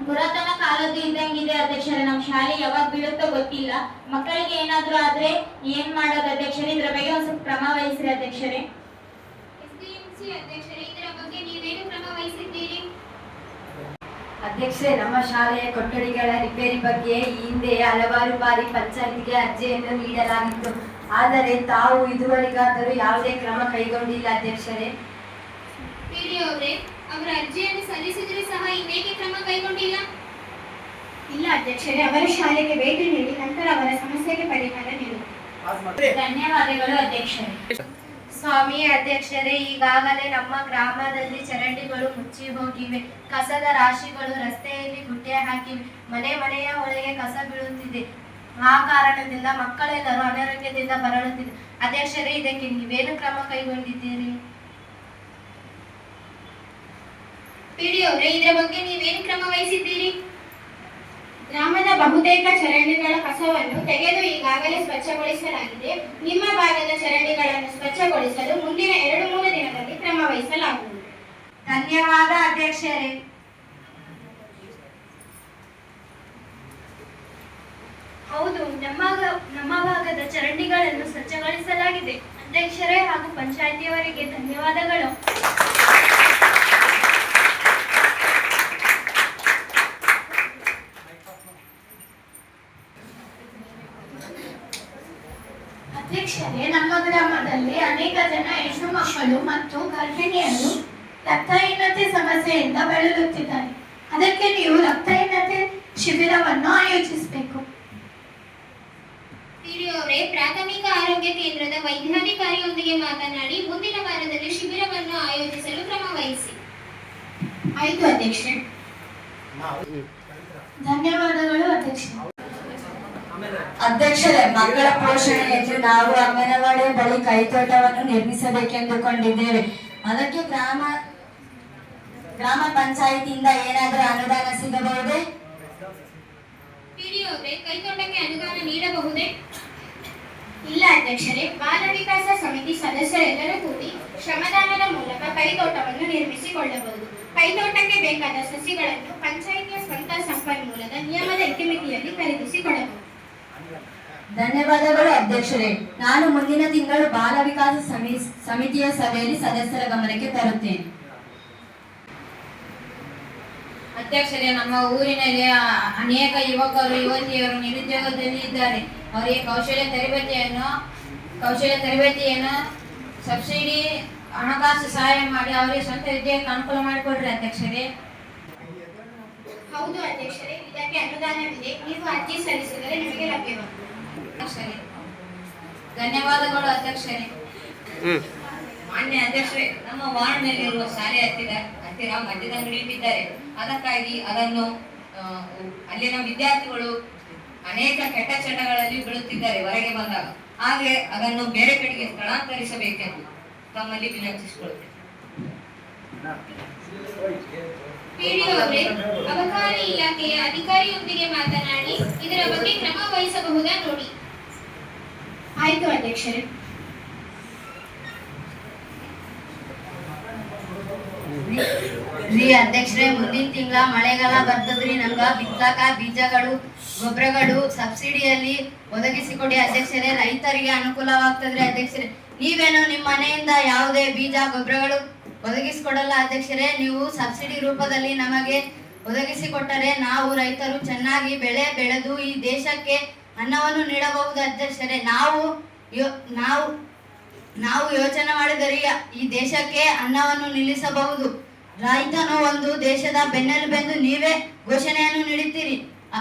Speaker 8: ಪುರಾತನ ಕಾಲದ್ದು ಇದ್ದಂಗಿದೆ ಅಧ್ಯಕ್ಷರೇ. ನಮ್ಮ ಶಾಲೆ ಯಾವಾಗ ಬೀಳುತ್ತೋ ಗೊತ್ತಿಲ್ಲ. ಮಕ್ಕಳಿಗೆ ಏನಾದ್ರೂ ಆದ್ರೆ ಏನ್ ಮಾಡೋದು ಅಧ್ಯಕ್ಷರೇ? ಇದ್ರ ಬಗ್ಗೆ ಒಂದ್ ಸ್ವಲ್ಪ ಕ್ರಮ ವಹಿಸ್ರಿ ಅಧ್ಯಕ್ಷರೇ.
Speaker 1: ಎಸ್ಡಿಎಂಸಿ ಅಧ್ಯಕ್ಷರೇ, ಇದರ ಬಗ್ಗೆ ನೀವೇನು ಕ್ರಮ ವಹಿಸಿದ್ದೀರಿ?
Speaker 9: ಅಧ್ಯಕ್ಷರೇ, ನಮ್ಮ ಶಾಲೆಯ ಕೊಠಡಿಗಳ ರಿಪೇರಿ ಬಗ್ಗೆ ಈ ಹಿಂದೆ ಹಲವಾರು ಬಾರಿ ಪಂಚಾಯತ್ಗೆ ಅರ್ಜಿಯನ್ನು ನೀಡಲಾಗಿತ್ತು. ಆದರೆ ತಾವು ಇದುವರೆಗಾದರೂ ಯಾವುದೇ ಕ್ರಮ ಕೈಗೊಂಡಿಲ್ಲ ಅಧ್ಯಕ್ಷರೇ.
Speaker 1: ಪಿಡಿಒ ಅವರೇ, ಅವರ ಅರ್ಜಿಯನ್ನು ಸಲ್ಲಿಸಿದರೂ ಸಹ ಇನ್ನೇಕೆ ಕ್ರಮ ಕೈಗೊಂಡಿಲ್ಲ? ಇಲ್ಲ ಅಧ್ಯಕ್ಷರೇ, ಅವರ ಶಾಲೆಗೆ ಭೇಟಿ ನೀಡಿ ನಂತರ ಅವರ ಸಮಸ್ಯೆಗೆ ಪರಿಹಾರ ನೀಡುವುದು.
Speaker 8: ಧನ್ಯವಾದಗಳು ಅಧ್ಯಕ್ಷರೇ.
Speaker 9: ಸ್ವಾಮಿ ಅಧ್ಯಕ್ಷರೇ, ಈಗಾಗಲೇ ನಮ್ಮ ಗ್ರಾಮದಲ್ಲಿ ಚರಂಡಿಗಳು ಮುಚ್ಚಿ ಹೋಗಿವೆ. ಕಸದ ರಾಶಿಗಳು ರಸ್ತೆಯಲ್ಲಿ ಗುಡ್ಡೆ ಹಾಕಿವೆ. ಮನೆ ಮನೆಯ ಒಳಗೆ ಕಸ ಬೀಳುತ್ತಿದೆ. ಆ ಕಾರಣದಿಂದ ಮಕ್ಕಳೆಲ್ಲರೂ ಅನಾರೋಗ್ಯದಿಂದ ಬರಳುತ್ತಿದೆ. ಅಧ್ಯಕ್ಷರೇ, ಇದಕ್ಕೆ ನೀವೇನು ಕ್ರಮ ಕೈಗೊಂಡಿದ್ದೀರಿ?
Speaker 1: ಪಿಡಿಒ ಅವರೇ, ಇದರ ಬಗ್ಗೆ ನೀವೇನು ಕ್ರಮ ವಹಿಸಿದ್ದೀರಿ? ಗ್ರಾಮದ ಬಹುತೇಕ ಚರಂಡಿಗಳ ಕಸವನ್ನು ತೆಗೆದು ಈಗಾಗಲೇ ಸ್ವಚ್ಛಗೊಳಿಸಲಾಗಿದೆ. ನಿಮ್ಮ ಭಾಗದ ಚರಂಡಿಗಳನ್ನು ಸ್ವಚ್ಛಗೊಳಿಸಲು ಮುಂದಿನ 2-3 ದಿನದಲ್ಲಿ ಕ್ರಮ ವಹಿಸಲಾಗುವುದು.
Speaker 9: ಧನ್ಯವಾದ ಅಧ್ಯಕ್ಷರೇ. ಹೌದು, ನಮ್ಮ ಭಾಗದ ಚರಂಡಿಗಳನ್ನು ಸ್ವಚ್ಛಗೊಳಿಸಲಾಗಿದೆ. ಅಧ್ಯಕ್ಷರೇ ಹಾಗೂ ಪಂಚಾಯಿತಿಯವರಿಗೆ ಧನ್ಯವಾದಗಳು.
Speaker 8: ಅಧ್ಯಕ್ಷರೇ, ನಮ್ಮ ಗ್ರಾಮದಲ್ಲಿ ಅನೇಕ ಜನ ಹೆಣ್ಣು ಮಕ್ಕಳು ಮತ್ತು ಗರ್ಭಿಣಿಯರು ರಕ್ತಹೀನತೆ ಸಮಸ್ಯೆಯಿಂದ ಬಳಲುತ್ತಿದ್ದಾರೆ. ಅದಕ್ಕೆ ನೀವು ರಕ್ತಹೀನತೆ ಶಿಬಿರವನ್ನು ಆಯೋಜಿಸಬೇಕು.
Speaker 1: ಪಿಡಿಒ ಅವರೇ, ಪ್ರಾಥಮಿಕ ಆರೋಗ್ಯ ಕೇಂದ್ರದ ವೈದ್ಯಾಧಿಕಾರಿಯೊಂದಿಗೆ ಮಾತನಾಡಿ ಮುಂದಿನ ವಾರದಲ್ಲಿ ಶಿಬಿರವನ್ನು ಆಯೋಜಿಸಲು ಕ್ರಮ ವಹಿಸಿ. ಆಯಿತು ಅಧ್ಯಕ್ಷೆ.
Speaker 8: ಧನ್ಯವಾದಗಳು ಅಧ್ಯಕ್ಷ.
Speaker 10: ಅಧ್ಯಕ್ಷರೇ, ಮಕ್ಕಳ ಪೋಷಣೆಯಲ್ಲಿ ನಾವು ಅಂಗನವಾಡಿಯ ಬಳಿ ಕೈತೋಟವನ್ನು ನಿರ್ಮಿಸಬೇಕೆಂದುಕೊಂಡಿದ್ದೇವೆ. ಅದಕ್ಕೆ ಗ್ರಾಮ ಪಂಚಾಯಿತಿಯಿಂದ ಏನಾದರೂ ಅನುದಾನ ಸಿಗಬಹುದೇ?
Speaker 8: ಪಿಡಿಒ ಅವರೇ, ಕೈತೋಟಕ್ಕೆ ಅನುದಾನ ನೀಡಬಹುದೇ?
Speaker 1: ಇಲ್ಲ ಅಧ್ಯಕ್ಷರೇ, ಬಾಲ ವಿಕಾಸ ಸಮಿತಿ ಸದಸ್ಯರೆಲ್ಲರೂ ಕೂಡಿ ಶ್ರಮದಾನದ ಮೂಲಕ ಕೈತೋಟವನ್ನು ನಿರ್ಮಿಸಿಕೊಳ್ಳಬಹುದು. ಕೈತೋಟಕ್ಕೆ ಬೇಕಾದ ಸಸಿಗಳನ್ನು ಪಂಚಾಯಿತಿಯ ಸ್ವಂತ ಸಂಪನ್ಮೂಲದ ನಿಯಮದ ಇತಿಮಿತಿಯಲ್ಲಿ ಖರೀದಿಸಿಕೊಳ್ಳಬಹುದು.
Speaker 10: ಧನ್ಯವಾದಗಳು ಅಧ್ಯಕ್ಷರೇ. ನಾನು ಮುಂದಿನ ತಿಂಗಳು ಬಾಲ ವಿಕಾಸ ಸಮಿತಿಯ ಸಭೆಯಲ್ಲಿ ಸದಸ್ಯರ ಗಮನಕ್ಕೆ ತರುತ್ತೇನೆ.
Speaker 8: ಅಧ್ಯಕ್ಷರೇ, ನಮ್ಮ ಊರಿನಲ್ಲಿ ಅನೇಕ ಯುವಕರು ಯುವತಿಯರು ನಿರುದ್ಯೋಗದಲ್ಲಿ ಇದ್ದಾರೆ. ಅವರಿಗೆ ಕೌಶಲ್ಯ ತರಬೇತಿಯನ್ನು ಸಬ್ಸಿಡಿ ಹಣಕಾಸು ಸಹಾಯ ಮಾಡಿ ಅವರಿಗೆ ಸ್ವಂತ ವಿದ್ಯೆಗೆ ಅನುಕೂಲ ಮಾಡಿಕೊಡ್ರಿ ಅಧ್ಯಕ್ಷರೇ.
Speaker 1: ಹೌದು ಅಧ್ಯಕ್ಷರೇ, ಇದಕ್ಕೆ ಅನುದಾನವಿದೆ. ನೀವು ಅರ್ಜಿ ಸಲ್ಲಿಸಿದರೆ ನಿಮಗೆ ಲಭ್ಯವಾಗುತ್ತದೆ.
Speaker 8: ಅಧ್ಯಕ್ಷರೇ, ಧನ್ಯವಾದಗಳು ಅಧ್ಯಕ್ಷರೇ.
Speaker 5: ಮಾನ್ಯ ಅಧ್ಯಕ್ಷರೇ, ನಮ್ಮ ವಾರ್ಡ್ನಲ್ಲಿರುವ ಶಾಲೆ ಹತ್ತಿರ ಮದ್ಯದ ಅಂಗಡಿ ಇಟ್ಟಿದ್ದಾರೆ. ಅದಕ್ಕಾಗಿ ಅದನ್ನು ಅಲ್ಲಿನ ವಿದ್ಯಾರ್ಥಿಗಳು ಅನೇಕ ಕೆಟ್ಟ ಚಟಗಳಲ್ಲಿ ಬೀಳುತ್ತಿದ್ದಾರೆ ಹೊರಗೆ ಬಂದಾಗ. ಹಾಗೆ ಅದನ್ನು ಬೇರೆ ಕಡೆಗೆ ಸ್ಥಳಾಂತರಿಸಬೇಕೆಂದು ತಮ್ಮಲ್ಲಿ ವಿನಂತಿಸಿಕೊಳ್ಳುತ್ತೇವೆ.
Speaker 8: ಪಿಡಿಒ ಅವರೇ, ಅಬಕಾರಿ ಇಲಾಖೆಯ ಅಧಿಕಾರಿಯೊಂದಿಗೆ ಮಾತನಾಡಿ ಇದರ ಬಗ್ಗೆ ಕ್ರಮ ವಹಿಸಬಹುದಾ ನೋಡಿ.
Speaker 1: ಆಯ್ತು ಅಧ್ಯಕ್ಷರೇ.
Speaker 10: ರೀ ಅಧ್ಯಕ್ಷರೇ, ಮುಂದಿನ ತಿಂಗಳ ಮಳೆಗಾಲ ಬರ್ತದ್ರಿ. ನಮ್ಗ ಬಿತ್ತಕ ಬೀಜಗಳು ಗೊಬ್ಬರಗಳು ಸಬ್ಸಿಡಿಯಲ್ಲಿ ಒದಗಿಸಿಕೊಡಿ ಅಧ್ಯಕ್ಷರೇ. ರೈತರಿಗೆ ಅನುಕೂಲವಾಗ್ತದ್ರಿ ಅಧ್ಯಕ್ಷರೇ. ನೀವೇನು ನಿಮ್ಮ ಮನೆಯಿಂದ ಯಾವುದೇ ಬೀಜ ಗೊಬ್ಬರಗಳು ಒದಗಿಸಿಕೊಡಲ್ಲ ಅಧ್ಯಕ್ಷರೇ. ನೀವು ಸಬ್ಸಿಡಿ ರೂಪದಲ್ಲಿ ನಮಗೆ ಒದಗಿಸಿಕೊಟ್ಟರೆ ನಾವು ರೈತರು ಚೆನ್ನಾಗಿ ಬೆಳೆ ಬೆಳೆದು ಈ ದೇಶಕ್ಕೆ ಅನ್ನವನ್ನು ನೀಡಬಹುದು ಅಧ್ಯಕ್ಷರೇ. ನಾವು ಯೋಚನೆ ಮಾಡಿದರೆ ಈ ದೇಶಕ್ಕೆ ಅನ್ನವನ್ನು ನಿಲ್ಲಿಸಬಹುದು. ರೈತನು ಒಂದು ದೇಶದ ಬೆನ್ನೆಲುಬೆಂದು ನೀವೇ ಘೋಷಣೆಯನ್ನು ನೀಡುತ್ತೀರಿ.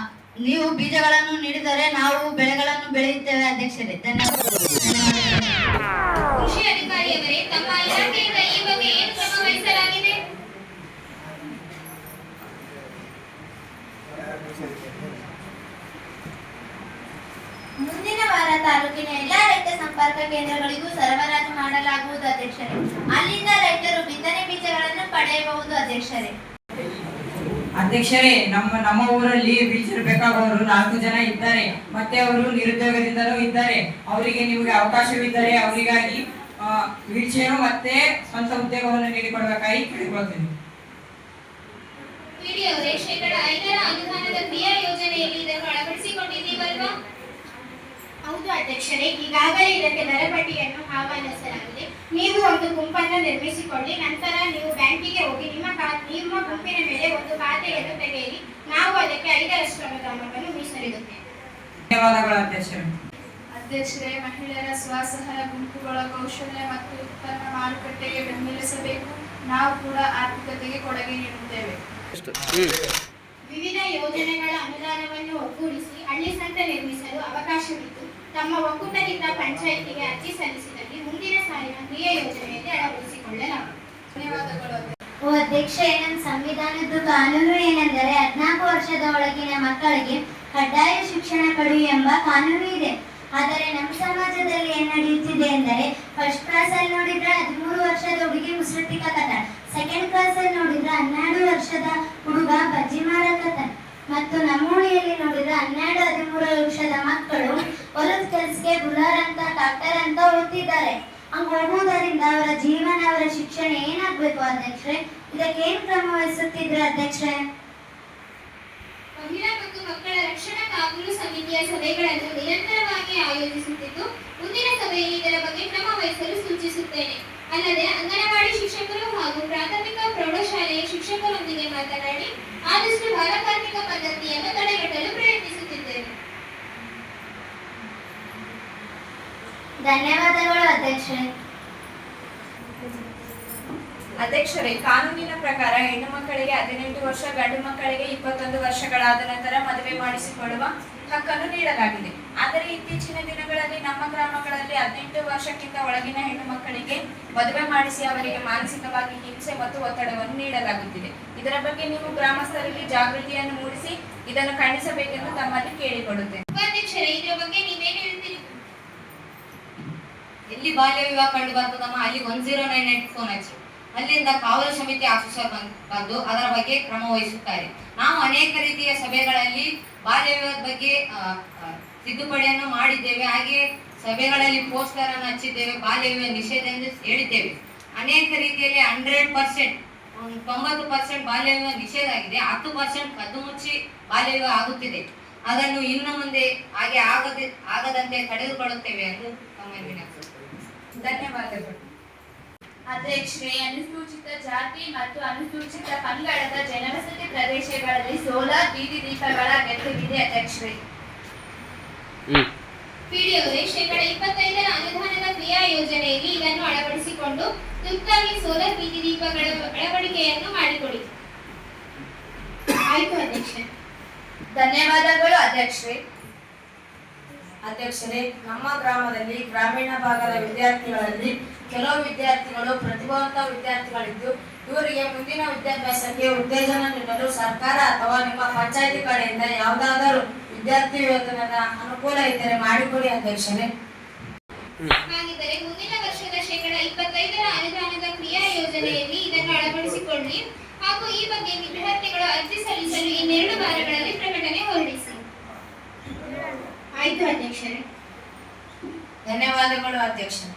Speaker 10: ನೀವು ಬೀಜಗಳನ್ನು ನೀಡಿದರೆ ನಾವು ಬೆಳೆಗಳನ್ನು ಬೆಳೆಯುತ್ತೇವೆ ಅಧ್ಯಕ್ಷರೇ.
Speaker 8: ಕೃಷಿ ಅಧಿಕಾರಿಯವರೇ, ತಮ್ಮ ಇಲಾಖೆಯಿಂದ ಈ ಬಗ್ಗೆ ಏನು ಕ್ರಮ ವಹಿಸಲಾಗಿದೆ?
Speaker 9: ಮುಂದಿನ ವಾರ ತಾಲೂಕಿನ ಎಲ್ಲಾ ರೈತ ಸಂಪರ್ಕ ಕೇಂದ್ರಗಳಿಗೂ ಸರಬರಾಜು ಮಾಡಲಾಗುವುದು ಅಧ್ಯಕ್ಷರೇ. ಅಲ್ಲಿಂದ ರೈತರು ಬಿತ್ತನೆ ಬೀಜಗಳನ್ನು ಪಡೆಯಬಹುದು ಅಧ್ಯಕ್ಷರೇ.
Speaker 10: ಅಧ್ಯಕ್ಷರೇ, ನಮ್ಮ ಊರಲ್ಲಿ ಬೀಜ ಬೇಕಾಗುವವರು 4 ಜನ ಇದ್ದಾರೆ. ಮತ್ತೆ ಅವರು ನಿರುದ್ಯೋಗದಿಂದಲೂ ಇದ್ದಾರೆ. ಅವರಿಗೆ ನಿಮಗೆ ಅವಕಾಶವಿದ್ದರೆ ಅವರಿಗಾಗಿ ವೀಲ್ಚೇರು ಮತ್ತೆ ಸ್ವಂತ ಉದ್ಯೋಗವನ್ನು ನೀಡಿಕೊಡಬೇಕಾಗಿ ಕೇಳಿಕೊಳ್ಳುತ್ತೇನೆ.
Speaker 8: ಪಿಡಿಒ ಅವರೇ, ಶೇಕಡಾ 5 ಅನುದಾನದ ಕ್ರಿಯಾ ಯೋಜನೆಯಲ್ಲಿ ಇದನ್ನು ಅಳವಡಿಸಿಕೊಂಡಿದ್ದೀವಲ್ವಾ?
Speaker 1: ಹೌದು ಅಧ್ಯಕ್ಷರೇ, ಈಗಾಗಲೇ ಇದಕ್ಕೆ ದರಪಟ್ಟಿಯನ್ನು ಆಹ್ವಾನಿಸಲಾಗಿದೆ. ನೀವು ಒಂದು ಗುಂಪನ್ನು ನಿರ್ಮಿಸಿಕೊಳ್ಳಿ. ನಂತರ ನೀವು ಬ್ಯಾಂಕಿಗೆ ಹೋಗಿ ನಿಮ್ಮ ಗುಂಪಿನ ಮೇಲೆ ಒಂದು ಖಾತೆಯನ್ನು ತೆಗೆಯಿರಿ. ನಾವು ಅದಕ್ಕೆ 5% ಅನುದಾನವನ್ನು ಮೀಸಲಿಡುತ್ತೇವೆ.
Speaker 10: ಧನ್ಯವಾದಗಳು ಅಧ್ಯಕ್ಷರೇ.
Speaker 9: ಅಧ್ಯಕ್ಷರೇ, ಮಹಿಳೆಯರ ಸ್ವಸಹಾಯ ಗುಂಪುಗಳ ಕೌಶಲ್ಯ ಮತ್ತು ಉತ್ಪನ್ನ ಮಾರುಕಟ್ಟೆಗೆ ಬೆಂಬಲಿಸಬೇಕು. ನಾವು ಕೂಡ ಆರ್ಥಿಕತೆಗೆ ಕೊಡುಗೆ ನೀಡುತ್ತೇವೆ.
Speaker 1: ವಿವಿಧ ಯೋಜನೆಗಳ ಅನುದಾನವನ್ನು ಒಗ್ಗೂಡಿಸಿ ಹಳ್ಳಿ ಸಂತೆ ನಿರ್ಮಿಸಲು ಅವಕಾಶವಿದ್ದು ತಮ್ಮ ಒಕ್ಕೂಟದಿಂದ ಪಂಚಾಯಿತಿಗೆ ಅರ್ಜಿ ಸಲ್ಲಿಸಿದಲ್ಲಿ ಮುಂದಿನ ಸಾಲಿನ ಕ್ರಿಯಾ ಯೋಜನೆಯಲ್ಲಿ ಅಳವಡಿಸಿಕೊಳ್ಳಲಾಗುತ್ತದೆ.
Speaker 9: ಧನ್ಯವಾದಗಳು.
Speaker 1: ಅಧ್ಯಕ್ಷೆ, ನಮ್ಮ ಸಂವಿಧಾನದ ಕಾನೂನು ಏನೆಂದರೆ 14 ವರ್ಷದ ಒಳಗಿನ ಮಕ್ಕಳಿಗೆ ಕಡ್ಡಾಯ ಶಿಕ್ಷಣ ಕೊಡಿ ಎಂಬ ಕಾನೂನು ಇದೆ. ಆದರೆ ನಮ್ಮ ಸಮಾಜದಲ್ಲಿ ಏನ್ ನಡೆಯುತ್ತಿದೆ ಎಂದರೆ ಫಸ್ಟ್ ಕ್ಲಾಸ್ ಅಲ್ಲಿ ನೋಡಿದ್ರೆ 13 ವರ್ಷದ ಹುಡುಗಿ ಮುಸ್ರತಿ ಕತ್ತಾಳ, ಸೆಕೆಂಡ್ ಕ್ಲಾಸ್ ಅಲ್ಲಿ ನೋಡಿದ್ರೆ 12 ವರ್ಷದ ಹುಡುಗ ಬಜ್ಜಿ ಮಾರಕತ್ತಾನ, ಮತ್ತು ನಮ್ಮೂಳಿಯಲ್ಲಿ ನೋಡಿದ್ರೆ 12-13 ವರ್ಷದ ಮಕ್ಕಳು ಹೊಲದ ಕೆಲಸಕ್ಕೆ ಬುಲಾರ್ ಅಂತ ಟ್ರಾಕ್ಟರ್ ಅಂತ ಓದ್ತಿದ್ದಾರೆ. ಹಂಗ ಹೋಗುವುದರಿಂದ ಅವರ ಜೀವನ ಅವರ ಶಿಕ್ಷಣ ಏನಾಗ್ಬೇಕು ಅಧ್ಯಕ್ಷರೇ? ಇದಕ್ಕೆ ಏನ್ ಕ್ರಮ ವಹಿಸುತ್ತಿದ್ರೆ ಅಧ್ಯಕ್ಷರೇ?
Speaker 8: ಮಹಿಳಾ ಮತ್ತು ಮಕ್ಕಳ ರಕ್ಷಣಾ ಕಾನೂನು ಸಮಿತಿಯ ಸಭೆಗಳನ್ನು ನಿರಂತರವಾಗಿ ಆಯೋಜಿಸುತ್ತಿದ್ದು ಮುಂದಿನ ಸಭೆಯಲ್ಲಿ ಇದರ ಬಗ್ಗೆ ಕ್ರಮ ವಹಿಸಲು ಸೂಚಿಸುತ್ತೇನೆ. ಅಲ್ಲದೆ ಅಂಗನವಾಡಿ ಶಿಕ್ಷಕರು ಹಾಗೂ ಪ್ರಾಥಮಿಕ ಪ್ರೌಢಶಾಲೆಯ ಶಿಕ್ಷಕರೊಂದಿಗೆ ಮಾತನಾಡಿ ಆದಷ್ಟು ಬಾಲಕಾರ್ಮಿಕ ಪದ್ಧತಿಯನ್ನು ತಡೆಗಟ್ಟಲು ಪ್ರಯತ್ನಿಸುತ್ತಿದ್ದೇನೆ.
Speaker 1: ಧನ್ಯವಾದಗಳು ಅಧ್ಯಕ್ಷರೇ.
Speaker 11: ಅಧ್ಯಕ್ಷರೇ, ಕಾನೂನಿನ ಪ್ರಕಾರ ಹೆಣ್ಣು ಮಕ್ಕಳಿಗೆ 18 ವರ್ಷ, ಗಂಡು ಮಕ್ಕಳಿಗೆ 21 ವರ್ಷಗಳಾದ ನಂತರ ಮದುವೆ ಮಾಡಿಸಿಕೊಳ್ಳುವ ಹಕ್ಕನ್ನು ನೀಡಲಾಗಿದೆ. ಆದರೆ ಇತ್ತೀಚಿನ ದಿನಗಳಲ್ಲಿ ನಮ್ಮ ಗ್ರಾಮಗಳಲ್ಲಿ 18 ವರ್ಷಕ್ಕಿಂತ ಒಳಗಿನ ಹೆಣ್ಣು ಮಕ್ಕಳಿಗೆ ಮದುವೆ ಮಾಡಿಸಿ ಅವರಿಗೆ ಮಾನಸಿಕವಾಗಿ ಹಿಂಸೆ ಮತ್ತು ಒತ್ತಡವನ್ನು ನೀಡಲಾಗುತ್ತಿದೆ. ಇದರ ಬಗ್ಗೆ ನೀವು ಗ್ರಾಮಸ್ಥರಲ್ಲಿ ಜಾಗೃತಿಯನ್ನು ಮೂಡಿಸಿ ಇದನ್ನು ಖಂಡಿಸಬೇಕೆಂದು ತಮ್ಮಲ್ಲಿ ಕೇಳಿಕೊಳ್ಳುತ್ತೇನೆ.
Speaker 8: ಅಧ್ಯಕ್ಷರೇ, ಇದರ ಬಗ್ಗೆ ನೀವೇನು ಹೇಳ್ತೀರಿ?
Speaker 10: ಎಲ್ಲಿ ಬಾಲ್ಯ ವಿವಾಹ ಕಂಡು ಬರ್ತದಮ್ಮ ಅಲ್ಲಿ 1098 ಫೋನ್ ಹಚ್ಚಿ ಅಲ್ಲಿಂದ ಕಾವಲು ಸಮಿತಿ ಆಫೀಸರ್ ಬಂದು ಅದರ ಬಗ್ಗೆ ಕ್ರಮ ವಹಿಸುತ್ತಾರೆ. ನಾವು ಅನೇಕ ರೀತಿಯ ಸಭೆಗಳಲ್ಲಿ ಬಾಲ್ಯ ವಿವಾಹದ ಬಗ್ಗೆ ತಿದ್ದುಪಡಿಯನ್ನು ಮಾಡಿದ್ದೇವೆ. ಹಾಗೆ ಸಭೆಗಳಲ್ಲಿ ಪೋಸ್ಟರ್ ಅನ್ನು ಹಚ್ಚಿದ್ದೇವೆ, ಬಾಲ್ಯ ವಿವಾಹ ನಿಷೇಧ ಎಂದು ಹೇಳಿದ್ದೇವೆ. ಅನೇಕ ರೀತಿಯಲ್ಲಿ 100% 90% ಬಾಲ್ಯ ವಿವಾಹ ನಿಷೇಧ ಆಗಿದೆ, 10% ಕದ್ದು ಮುಚ್ಚಿ ಬಾಲ್ಯ ವಿವಾಹ ಆಗುತ್ತಿದೆ. ಅದನ್ನು ಇನ್ನು ಮುಂದೆ ಹಾಗೆ ಆಗದಂತೆ ತಡೆದುಕೊಳ್ಳುತ್ತೇವೆ ಎಂದು ತಮ್ಮಲ್ಲಿ ವಿನಂತಿಸುತ್ತೇವೆ.
Speaker 11: ಧನ್ಯವಾದಗಳು. ಅಧ್ಯಕ್ಷರೇ, ಅನುಸೂಚಿತ ಜಾತಿ ಮತ್ತು ಅನುಸೂಚಿತ ಪಂಗಡದ ಜನವಸತಿ ಪ್ರದೇಶಗಳಲ್ಲಿ ಸೋಲಾರ್ ಬೀದಿ ದೀಪಗಳ ಅಗತ್ಯವಿದೆ. ಅಧ್ಯಕ್ಷರೇ,
Speaker 8: ಪಿಡಿಒರೇ, ಶೇಕಡ 25ರ ಅನುದಾನದ ಕ್ರಿಯಾ ಯೋಜನೆಯಲ್ಲಿ ಇದನ್ನು ಅಳವಡಿಸಿಕೊಂಡು ತುರ್ತಾಗಿ ಸೋಲಾರ್ ಬೀದಿ ದೀಪಗಳ ಅಳವಡಿಕೆಯನ್ನು ಮಾಡಿಕೊಡಿ.
Speaker 1: ಆಯ್ತು ಅಧ್ಯಕ್ಷರೇ.
Speaker 11: ಧನ್ಯವಾದಗಳು ಅಧ್ಯಕ್ಷರೇ.
Speaker 5: ಅಧ್ಯಕ್ಷರೇ, ನಮ್ಮ ಗ್ರಾಮದಲ್ಲಿ ಗ್ರಾಮೀಣ ಭಾಗದ ವಿದ್ಯಾರ್ಥಿಗಳಲ್ಲಿ ಕೆಲವು ವಿದ್ಯಾರ್ಥಿಗಳು ಪ್ರತಿಭಾವಂತ ವಿದ್ಯಾರ್ಥಿಗಳಿದ್ದು ಇವರಿಗೆ ಮುಂದಿನ ವಿದ್ಯಾಭ್ಯಾಸಕ್ಕೆ ಉತ್ತೇಜನ ನೀಡಲು ಸರ್ಕಾರ ಅಥವಾ ನಿಮ್ಮ ಪಂಚಾಯಿತಿ ಕಡೆಯಿಂದ ಯಾವುದಾದರೂ ವಿದ್ಯಾರ್ಥಿ ವೇತನದ ಅನುಕೂಲ ಇದ್ದರೆ ಮಾಡಿಕೊಡಿ ಅಧ್ಯಕ್ಷರೇ.
Speaker 8: ಹಾಗಿದ್ದರೆ ಮುಂದಿನ ವರ್ಷದ ಶೇಕಡ 25ರ ಅನುದಾನದ ಕ್ರಿಯಾ ಯೋಜನೆಯಲ್ಲಿ ಇದನ್ನು ಅಳವಡಿಸಿಕೊಳ್ಳಿ ಹಾಗೂ ಈ ಬಗ್ಗೆ ವಿದ್ಯಾರ್ಥಿಗಳು ಅರ್ಜಿ ಸಲ್ಲಿಸಲು ಇನ್ನೆರಡು ವಾರಗಳಲ್ಲಿ ಪ್ರಕಟಣೆ ಹೊರಡಿಸಿ.
Speaker 1: ಆಯ್ತು ಅಧ್ಯಕ್ಷರೇ.
Speaker 5: ಧನ್ಯವಾದಗಳು ಅಧ್ಯಕ್ಷರೇ.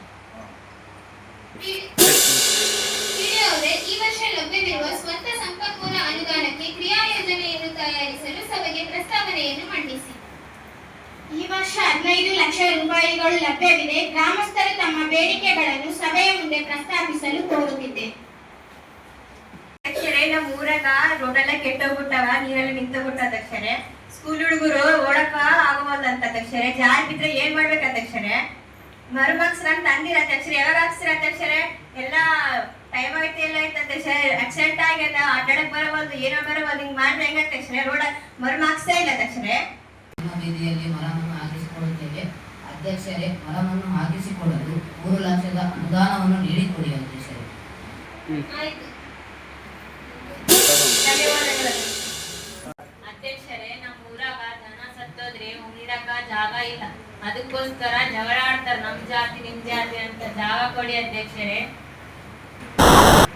Speaker 8: ಪಿಡಿಒರೇ, ಈ ವರ್ಷ ಲಭ್ಯವಿರುವ ಸ್ವಂತ ಸಂಪನ್ಮೂಲ ಅನುದಾನಕ್ಕೆ ಕ್ರಿಯಾ ಯೋಜನೆಯನ್ನು ತಯಾರಿಸಲು ಸಭೆಗೆ ಪ್ರಸ್ತಾವನೆಯನ್ನು ಮಂಡಿಸಿ.
Speaker 1: ಈ ವರ್ಷ 15 ಲಕ್ಷ ರೂಪಾಯಿಗಳು ಲಭ್ಯವಿದೆ. ಗ್ರಾಮಸ್ಥರು ತಮ್ಮ ಬೇಡಿಕೆಗಳನ್ನು ಸಭೆಯ ಮುಂದೆ ಪ್ರಸ್ತಾಪಿಸಲು ಕೋರುತ್ತಿದ್ದೆ.
Speaker 9: ಅಧ್ಯಕ್ಷರೇ, ನಮ್ಮ ಊರಾಗ ರೋಡೆಲ್ಲ ಕೆಟ್ಟೋಗ್ಬಿಟ್ಟವ, ನೀರಲ್ಲಿ ನಿಂತೋಗ್ಬಿಟ್ಟ ಅಧ್ಯಕ್ಷರೇ. ಸ್ಕೂಲ್ ಹುಡುಗರು ಓಡಕ ಆಗೋವಲ್ದಂತ ಅಧ್ಯಕ್ಷರೇ. ಜಾರಿ ಬಿದ್ರೆ ಏನ್ ಮಾಡ್ಬೇಕು ಅಧ್ಯಕ್ಷರೇ? ಮರುಮಕ್ಸ್ ನನ್ ತಂದಿರ ಅಧ್ಯಕ್ಷರೇ, ಯಾವಾಗ ಹಾಕ್ಸಿರ ಅಧ್ಯಕ್ಷರೇ? ಎಲ್ಲ ಟೈಮ್ ಆಗೈತೆ, ಎಲ್ಲ ಐತೆ ಅಧ್ಯಕ್ಷರೇ. ಆಕ್ಸಿಡೆಂಟ್ ಆಗ್ಯದ, ಅಡ್ಡಾಡಕ್ ಬರವಲ್ದು, ಏನೋ ಬರವಲ್ದು, ಹಿಂಗ್ ಮಾಡಿದ್ರೆ ಹೆಂಗ ಅಧ್ಯಕ್ಷರೇ? ರೋಡ ಮರುಮಾಕ್ಸ್ತಾ ಇಲ್ಲ ಅಧ್ಯಕ್ಷರೇ.
Speaker 10: ಬೀದಿಯಲ್ಲಿ ಮರವನ್ನು ಹಾಕಿಸಿಕೊಳ್ಳುತ್ತೇವೆ. ಅಧ್ಯಕ್ಷರೇ, ಮರವನ್ನು ಹಾಕಿಸಿಕೊಳ್ಳಲು 3 ಲಕ್ಷದ ಅನುದಾನವನ್ನು ನೀಡಿಕೊಡಿ ಅಧ್ಯಕ್ಷರೇ.
Speaker 8: ಆಯ್ತು
Speaker 9: ಧನ್ಯವಾದಗಳು
Speaker 8: ಅಧ್ಯಕ್ಷರೇ, ನಮ್ಮ ಊರಾಗ ದನ ಸತ್ತೋದ್ರೆ ಉಳಿಡಕ ಜಾಗ ಇಲ್ಲ, ಅದಕ್ಕೋಸ್ಕರ ಜಗಳ ಆಡ್ತಾರ, ನಮ್ ಜಾತಿ ನಿಮ್ ಜಾತಿ ಅಂತ. ಜಾಗ ಕೊಡಿ ಅಧ್ಯಕ್ಷರೇ.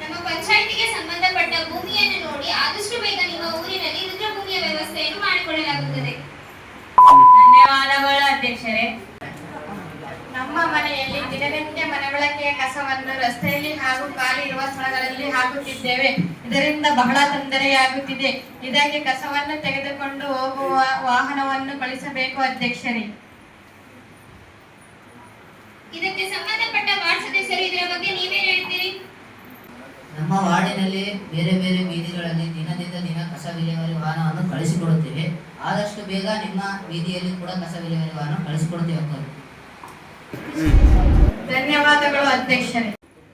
Speaker 8: ನಮ್ಮ ಪಂಚಾಯಿತಿಗೆ ಸಂಬಂಧಪಟ್ಟ ಭೂಮಿಯನ್ನು ನೋಡಿ ಆದಷ್ಟು ಬೇಗ ನಿಮ್ಮ ಊರಿನಲ್ಲಿ ರುದ್ರಭೂಮಿಯ ವ್ಯವಸ್ಥೆಯನ್ನು ಮಾಡಿಕೊಳ್ಳಲಾಗುತ್ತದೆ.
Speaker 11: ಧನ್ಯವಾದಗಳು ಅಧ್ಯಕ್ಷರೇ. ನಮ್ಮ ಮನೆಯಲ್ಲಿ ದಿನನಿತ್ಯ ಮನೆಬಳಕೆಯ ಕಸವನ್ನು ರಸ್ತೆಯಲ್ಲಿ ಹಾಗೂ ಖಾಲಿ ಇರುವ ಸ್ಥಳಗಳಲ್ಲಿ ಹಾಕುತ್ತಿದ್ದೇವೆ. ಇದರಿಂದ ಬಹಳ ತೊಂದರೆಯಾಗುತ್ತಿದೆ. ಇದಕ್ಕೆ ಕಸವನ್ನು ತೆಗೆದುಕೊಂಡು ಹೋಗುವ ವಾಹನವನ್ನು ಕಳಿಸಬೇಕು ಅಧ್ಯಕ್ಷರೇ.
Speaker 8: ಇದಕ್ಕೆ ಸಂಬಂಧಪಟ್ಟ ವಾರ್ಡ್ ಸದಸ್ಯರು ಇದರ ಬಗ್ಗೆ ನೀವೇನು ಹೇಳ್ತೀರಿ?
Speaker 10: ನಮ್ಮ ವಾರ್ಡಿನಲ್ಲಿ ಬೇರೆ ಬೇರೆ ಬೀದಿಗಳಲ್ಲಿ ದಿನದಿಂದ ದಿನ ಕಸ ವಿಲೇವಾರಿ ವಾಹನವನ್ನು ಕಳಿಸಿಕೊಡುತ್ತೇವೆ. ಆದಷ್ಟು ಬೇಗ ನಿಮ್ಮ ಬೀದಿಯಲ್ಲಿ ಕೂಡ ಕಸ ವಿಲೇವಾರಿ ವಾಹನ ಕಳಿಸಿಕೊಡ್ತೇವೆ.
Speaker 11: ಧನ್ಯವಾದಗಳು ಅಧ್ಯಕ್ಷರೇ.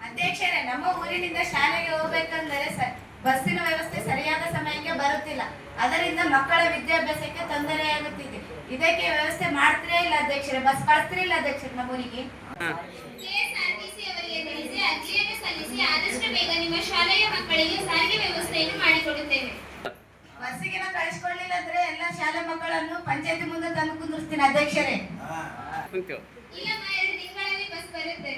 Speaker 11: ಅಧ್ಯಕ್ಷರೇ, ನಮ್ಮ ಊರಿನಿಂದ ಶಾಲೆಗೆ ಹೋಗ್ಬೇಕಂದರೆ ಬಸ್ಸಿನ ವ್ಯವಸ್ಥೆ ಸರಿಯಾದ ಸಮಯಕ್ಕೆ ಬರುತ್ತಿಲ್ಲ. ಅದರಿಂದ ಮಕ್ಕಳ ವಿದ್ಯಾಭ್ಯಾಸಕ್ಕೆ ತೊಂದರೆಯಾಗುತ್ತಿದೆ. ಇದಕ್ಕೆ ವ್ಯವಸ್ಥೆ ಮಾಡ್ತಿರೇ ಇಲ್ಲ ಅಧ್ಯಕ್ಷರೇ. ಬಸ್ ಕಳಿಸ್ತಿರಿಲ್ಲ ಅಧ್ಯಕ್ಷರೇ ನಮ್ಮ ಊರಿಗೆ.
Speaker 8: ಕೆಎಸ್ಆರ್ಟಿಸಿ ಅವರಿಗೆ ತಿಳಿಸಿ ಅರ್ಜಿಯನ್ನು ಸಲ್ಲಿಸಿ ಆದಷ್ಟು ಬೇಗ ನಿಮ್ಮ ಶಾಲೆಯ ಮಕ್ಕಳಿಗೆ ಸಾರಿಗೆ ವ್ಯವಸ್ಥೆಯನ್ನು ಮಾಡಿಕೊಡುತ್ತೇವೆ.
Speaker 11: ಬಸ್ಸಿಗೆ ಕಳಿಸ್ಕೊಳ್ಳಿಲ್ಲ ಅಂದ್ರೆ ಎಲ್ಲ ಶಾಲೆ ಮಕ್ಕಳನ್ನು ಪಂಚಾಯತಿ ಮುಂದೆ ತಂದು ಕುಂದಿರ್ತೀನಿ ಅಧ್ಯಕ್ಷರೇ.
Speaker 8: ಇಲ್ಲಮ್ಮ, 2 ತಿಂಗಳಲ್ಲಿ ಬಸ್ ಬರುತ್ತೆ.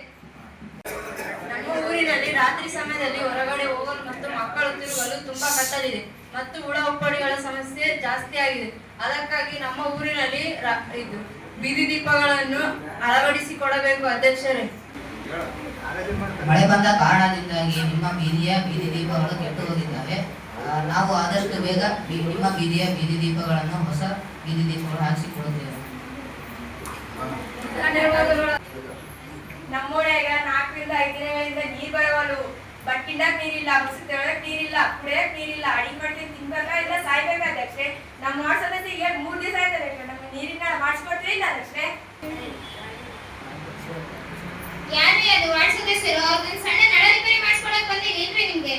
Speaker 11: ನಮ್ಮ ಊರಿನಲ್ಲಿ ರಾತ್ರಿ ಸಮಯದಲ್ಲಿ ಹೊರಗಡೆ ಹೋಗಲು ಮತ್ತು ಮಕ್ಕಳು ತಿರುಗಲು ತುಂಬಾ ಕತ್ತಲಿದೆ ಮತ್ತು ಹುಳ ಹುಪ್ಪಡಿಗಳ ಸಮಸ್ಯೆ ಜಾಸ್ತಿ ಆಗಿದೆ. ಅದಕ್ಕಾಗಿ ನಮ್ಮ ಊರಿನಲ್ಲಿ ಇದು ಬೀದಿ ದೀಪಗಳನ್ನು ಅಳವಡಿಸಿಕೊಡಬೇಕು ಅಧ್ಯಕ್ಷರೇ.
Speaker 10: ಮಳೆ ಬಂದ ಕಾರಣದಿಂದಾಗಿ ನಿಮ್ಮ ಬೀದಿಯ ಬೀದಿ ದೀಪಗಳು ಕೆಟ್ಟು ಹೋಗಿದ್ದಾವೆ. ನಾವು ಆದಷ್ಟು ಬೇಗ ನಿಮ್ಮ ಬೀದಿಯ ಬೀದಿ ದೀಪಗಳನ್ನು ಹೊಸ ಬೀದಿ ದೀಪಗಳು ಹಾಕಿಸಿಕೊಡುತ್ತೇವೆ.
Speaker 11: ನಮ್ಮೂರಾಗ 4 ರಿಂದ 5 ದಿನಗಳಿಂದ ನೀರ್ ಬರವಲು. ಬಟ್ಟಿಂಡಾಗ ನೀರಿಲ್ಲ, ಮುಸಿ ತೊಳೆಯಕ್ ನೀರಿಲ್ಲ, ಕುಡಿಯಕ್ ನೀರಿಲ್ಲ, ಅಡಿಗೆ ಮಾಡ್ತೀನಿ ತಿನ್ಬೇಕ ಇಲ್ಲ ಸಾಯ್ಬೇಕ ಅಧ್ಯಕ್ಷರೇ. ನಮ್ಮ ವಾರ್ಡ್ ಸದಸ್ಯ ಈಗ 3 ದಿವಸ ಆಯ್ತದೆ. ನಮ್ಗೆ ನೀರಿನ ಮಾಡಿಸ್ಕೊಡ್ತೀರಿ ಇಲ್ಲ ಅಧ್ಯಕ್ಷರೇ?
Speaker 8: ಯಾರು ಅದು ವಾರ್ಡ್ ಸದಸ್ಯರು? ಅವ್ರನ್ನ ಸಣ್ಣ ನಳ ರಿಪೇರಿ ಮಾಡಿಸ್ಕೊಳಕ್ ಬಂದಿಲ್ಲೇನ್ರಿ ನಿಮ್ಗೆ?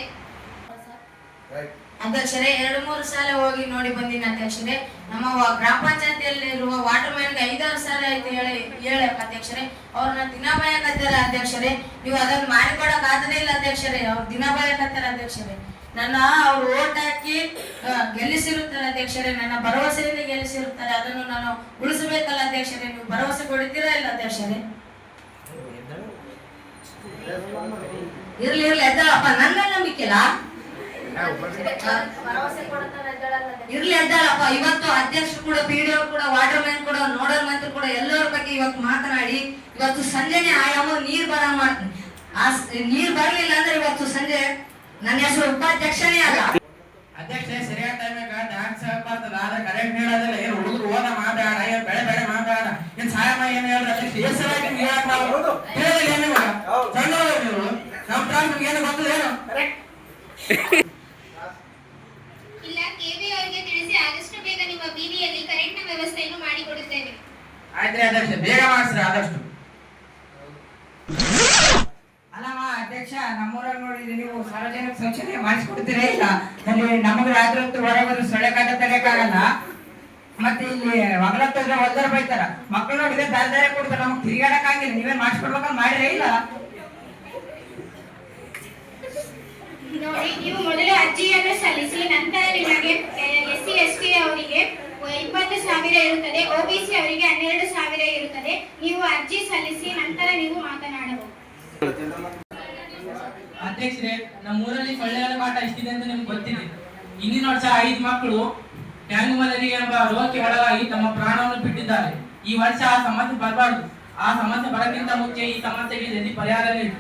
Speaker 5: ಅಧ್ಯಕ್ಷರೇ, 2-3 ಸಲ ಹೋಗಿ ನೋಡಿ ಬಂದಿನಿ ಅಧ್ಯಕ್ಷರೇ. ನಮ್ಮ ಗ್ರಾಮ ಪಂಚಾಯತಿಯಲ್ಲಿರುವ ವಾಟರ್ ಮ್ಯಾನ್ಗೆ 5-6 ಸಲ ಆಯ್ತು ಹೇಳಿ ಅಧ್ಯಕ್ಷರೇ. ಅವ್ರನ್ನ ದಿನ ಬಯಕತ್ತಾರೆ ಅಧ್ಯಕ್ಷರೇ. ನೀವು ಅದನ್ನು ಮಾಡಿಕೊಡಕ್ ಆಗದೇ ಇಲ್ಲ ಅಧ್ಯಕ್ಷರೇ. ಅವ್ರು ದಿನ ಬಯಕತ್ತಾರೆ ಅಧ್ಯಕ್ಷರೇ.
Speaker 10: ನನ್ನ ಅವರು ಓಟ್ ಹಾಕಿ ಗೆಲ್ಲಿಸಿರುತ್ತಾರೆ ಅಧ್ಯಕ್ಷರೇ. ನನ್ನ ಭರವಸೆಯಲ್ಲಿ ಗೆಲ್ಲಿಸಿರುತ್ತಾರೆ. ಅದನ್ನು ನಾನು ಉಳಿಸಬೇಕಲ್ಲ ಅಧ್ಯಕ್ಷರೇ. ನೀವು ಭರವಸೆ ಕೊಡ್ತೀರಾ ಇಲ್ಲ ಅಧ್ಯಕ್ಷರೇ? ಇರ್ಲಿ ಎದ್ದಾಳಪ್ಪ, ನನ್ನ ನಂಬಿಕೆಲ್ಲ ಇರ್ಲಿ ಎದ್ದಾಳಪ್ಪ. ಇವತ್ತು ಅಧ್ಯಕ್ಷರು ಕೂಡ, PDO ಕೂಡ, ವಾಟರ್ ಮ್ಯಾನ್ ಕೂಡ, ನೋಡಲ್ ಮಂತ್ರಿ ಕೂಡ ಎಲ್ಲರ ಬಗ್ಗೆ ಇವತ್ತು ಮಾತನಾಡಿ ಇವತ್ತು ಸಂಜೆನೆ ಆಯಾಮ ನೀರ್ ಬರ ಮಾಡ್ತೀನಿ. ನೀರ್ ಬರ್ಲಿಲ್ಲ ಅಂದ್ರೆ ಇವತ್ತು ಸಂಜೆ ನನ್ನ ಹೆಸರು ಉಪಾಧ್ಯಕ್ಷನೇ ಅಲ್ಲ.
Speaker 12: ಅಧ್ಯಕ್ಷ ಸರಿಯಾದ ಟೈಮಿಗೆ ಟ್ಯಾಕ್ಸ್ ಬರ್ತದ, ಆದ್ರೆ ಕರೆಕ್ಟ್ ನೀಡೋದಿಲ್ಲ. ಏನು ಹುಡುಗರು ಓದ ಮಾತಾಡ, ಏನು ಬೆಳೆ ಮಾತಾಡ, ಏನ್ ಸಹಾಯ ಏನು ಹೇಳ್ರಿ ಅಧ್ಯಕ್ಷ? ಎಷ್ಟು ಸಲ ನಿಮ್ಗೆ ಹೇಳಕ್ ಮಾಡ್ಬೋದು ಹೇಳೋದಿಲ್ಲ. ಏನು ಸಣ್ಣವರು ನೀವು ನಮ್ಮ ಟ್ರಾಕ್ ನಿಮ್ಗೆ ಏನು ಗೊತ್ತಿಲ್ಲ ಏನು?
Speaker 1: ಇಲ್ಲ, ಕೆವಿ ಅವರಿಗೆ ತಿಳಿಸಿ ಆದಷ್ಟು ಬೇಗ ನಿಮ್ಮ ಬೀದಿಯಲ್ಲಿ ಕರೆಂಟ್ನ ವ್ಯವಸ್ಥೆಯನ್ನು ಮಾಡಿಕೊಡುತ್ತೇವೆ.
Speaker 12: ಆಯ್ತ್ರಿ ಅಧ್ಯಕ್ಷ, ಬೇಗ ಮಾಡಿಸ್ರಿ ಆದಷ್ಟು.
Speaker 13: ಅಲ್ಲಮ್ಮ ಅಧ್ಯಕ್ಷ, ನಮ್ಮೂರಾಗ ನೋಡಿದ್ರೆ ನೀವು ಸಾರ್ವಜನಿಕ ಶೌಚಾಲಯ ಮಾಡಿಸ್ಕೊಡ್ತೀರಾ ಇಲ್ಲ? ಅಲ್ಲಿ ನಮಗೆ ರಾತ್ರಿ ಹೊತ್ತು ಹೊರಗೆ ಸೊಳ್ಳೆ ಕಾಟ ತಡೆಯಕ್ಕಾಗಲ್ಲ. ಮತ್ತೆ ಇಲ್ಲಿ ಹೊಗಳತ್ತಂದ್ರೆ ಹೊಲ್ದಾರ ಬೈತಾರ. ಮಕ್ಕಳು ನೋಡಿದ್ರೆ ದಾರಿ ಕೊಡ್ತಾರೆ, ನಮಗೆ ತಿರುಗಾಡಕ್ ಆಗಿಲ್ಲ. ನೀವೇನ್ ಮಾಡಿಸ್ಕೊಡ್ಬೇಕಂತ ಮಾಡಿರೇ ಇಲ್ಲ?
Speaker 1: ನೋಡಿ, ನೀವು ಮೊದಲು ಅರ್ಜಿಯನ್ನು ಸಲ್ಲಿಸಿ ನಂತರ ನಿಮಗೆ SC ST ಅವರಿಗೆ 20,000 ಇರುತ್ತದೆ, OBC ಅವರಿಗೆ 12,000 ಇರುತ್ತದೆ. ನೀವು ಅರ್ಜಿ ಸಲ್ಲಿಸಿ ನಂತರ ನೀವು ಮಾತನಾಡಬಹುದು.
Speaker 12: ಅಧ್ಯಕ್ಷರೇ, ನಮ್ಮ ಊರಲ್ಲಿ ಸೊಳ್ಳೆಗಳ ಕಾಟ ಎಷ್ಟಿದೆ ಅಂತ ನಿಮ್ಗೆ ಗೊತ್ತಿದೆ. ಹಿಂದಿನ ವರ್ಷ 5 ಮಕ್ಕಳು ಡ್ಯಾಂಗು ಮಲೇರಿಯಾ ಎಂಬ ರೋಗಕ್ಕೆ ಒಳಗಾಗಿ ತಮ್ಮ ಪ್ರಾಣವನ್ನು ಬಿಟ್ಟಿದ್ದಾರೆ. ಈ ವರ್ಷ ಆ ಸಮಸ್ಯೆ ಬರಬಾರ್ದು. ಆ ಸಮಸ್ಯೆ ಬರೋಕ್ಕಿಂತ ಮುಂಚೆ ಈ ಸಮಸ್ಯೆಗೆ ಜಲ್ದಿ ಪರಿಹಾರ ನೀಡಿ.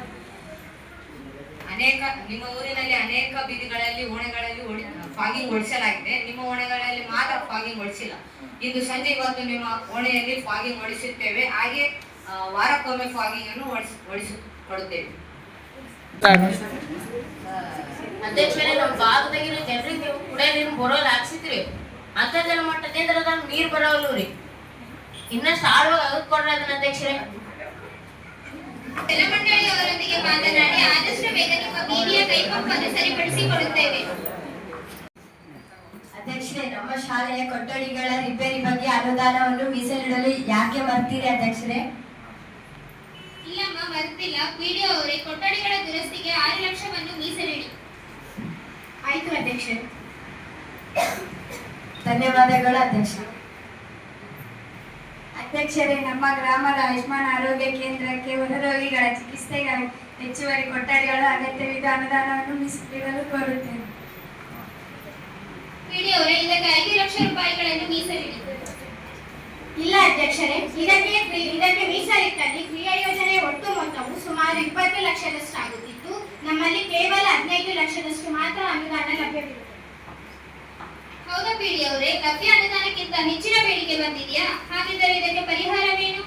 Speaker 10: ನಿಮ್ಮ ಊರಿನಲ್ಲಿ ಅನೇಕ ಬೀದಿಗಳಲ್ಲಿ ಓಣೆಗಳಲ್ಲಿ ಫಾಗಿಂಗ್ ಹೊಡಿಸಲಾಗಿದೆ. ನಿಮ್ಮ ಓಣೆಗಳಲ್ಲಿ ಮಾತ್ರ ಫಾಗಿಂಗ್ ಹೊಡಿಸಿಲ್ಲ. ಇಂದು ಸಂಜೆ ಇವತ್ತು ನಿಮ್ಮ ಓಣೆಯಲ್ಲಿ ಫಾಗಿಂಗ್ ಹೊಡಿಸುತ್ತೇವೆ. ಹಾಗೆ ವಾರಕ್ಕೊಮ್ಮೆ ಫಾಗಿಂಗ್ ಅನ್ನು ಹೊಡಿಸಿಕೊಡುತ್ತೇವೆ. ಅಧ್ಯಕ್ಷರೇ, ನಮ್ಮ ಭಾಗದಾಗಿನ ಜನರಿಗೆ ಕುಡಿಯೋ ನೀರು ಬರೋಲ್ಲ ಹಾಕ್ಸಿದ್ರಿ. ಅಂತರ್ಜಲ ಮಟ್ಟದಿಂದ ನೀರು ಬರೋಲ್ಲ ರೀ. ಇನ್ನಷ್ಟು ಆಳ್ವಾಗ ಅದಕ್ಕೆ ಕೊಡ್ರಿ ಅದನ್ನ ಅಧ್ಯಕ್ಷರೇ.
Speaker 1: ಜಲಮಂಡಳಿಯವರೊಂದಿಗೆ ಮಾತನಾಡಿ ಆದಷ್ಟು ಬೇಗ ನಿಮ್ಮ ಬೀದಿಯ ಕೈಪಂಪ್ ಅನ್ನು ಸರಿಪಡಿಸಿಕೊಡುತ್ತೇವೆ.
Speaker 10: ಅಧ್ಯಕ್ಷರೇ, ನಮ್ಮ ಶಾಲೆಯ ಕೊಠಡಿಗಳ ರಿಪೇರಿ ಬಗ್ಗೆ ಅನುದಾನವನ್ನು ಮೀಸಲಿಡಲು ಯಾಕೆ ಮರ್ತೀರಿ ಅಧ್ಯಕ್ಷರೇ?
Speaker 1: ಇಲ್ಲಮ್ಮ, ಮರೆತಿಲ್ಲ. PDO ಅವರೇ ಕೊಠಡಿಗಳ ದುರಸ್ತಿಗೆ 6 ಲಕ್ಷವನ್ನು ಮೀಸಲಿಡಿ. ಆಯ್ತು ಅಧ್ಯಕ್ಷರೇ.
Speaker 10: ಧನ್ಯವಾದಗಳು ಅಧ್ಯಕ್ಷ.
Speaker 9: ಅಧ್ಯಕ್ಷರೇ, ನಮ್ಮ ಗ್ರಾಮದ ಆಯುಷ್ಮಾನ್ ಆರೋಗ್ಯ ಕೇಂದ್ರಕ್ಕೆ ಹೊರರೋಗಿಗಳ ಚಿಕಿತ್ಸೆಗಾಗಿ ಹೆಚ್ಚುವರಿ ಕೊಠಡಿಗಳ ಅಗತ್ಯವಿದ್ದ ಅನುದಾನವನ್ನು ಮೀಸಲಿಡಲು ಕೋರುತ್ತೇನೆ.
Speaker 1: PDO ಅವರೇ, ಇದಕ್ಕೆ 5 ಲಕ್ಷ ರೂಪಾಯಿಗಳನ್ನು ಮೀಸಲಿಡಿ. ಇಲ್ಲ ಅಧ್ಯಕ್ಷರೇ, ಇದಕ್ಕೆ ಮೀಸಲಿಟ್ಟಲ್ಲಿ ಕ್ರಿಯಾ ಯೋಜನೆಯ ಒಟ್ಟು ಮೊತ್ತವು ಸುಮಾರು 20 ಲಕ್ಷದಷ್ಟಾಗುತ್ತಿದ್ದು ನಮ್ಮಲ್ಲಿ ಕೇವಲ 15 ಲಕ್ಷದಷ್ಟು ಮಾತ್ರ ಅನುದಾನ ಲಭ್ಯವಿದೆ. ಹೌದಾ PDO ಅವರೇ? ಲಭ್ಯ ಅನುದಾನಕ್ಕಿಂತ ಹೆಚ್ಚಿನ ಬೇಡಿಕೆ ಬಂದಿದೆಯಾ? ಹಾಗಿದ್ದರೆ ಇದಕ್ಕೆ ಪರಿಹಾರವೇನು?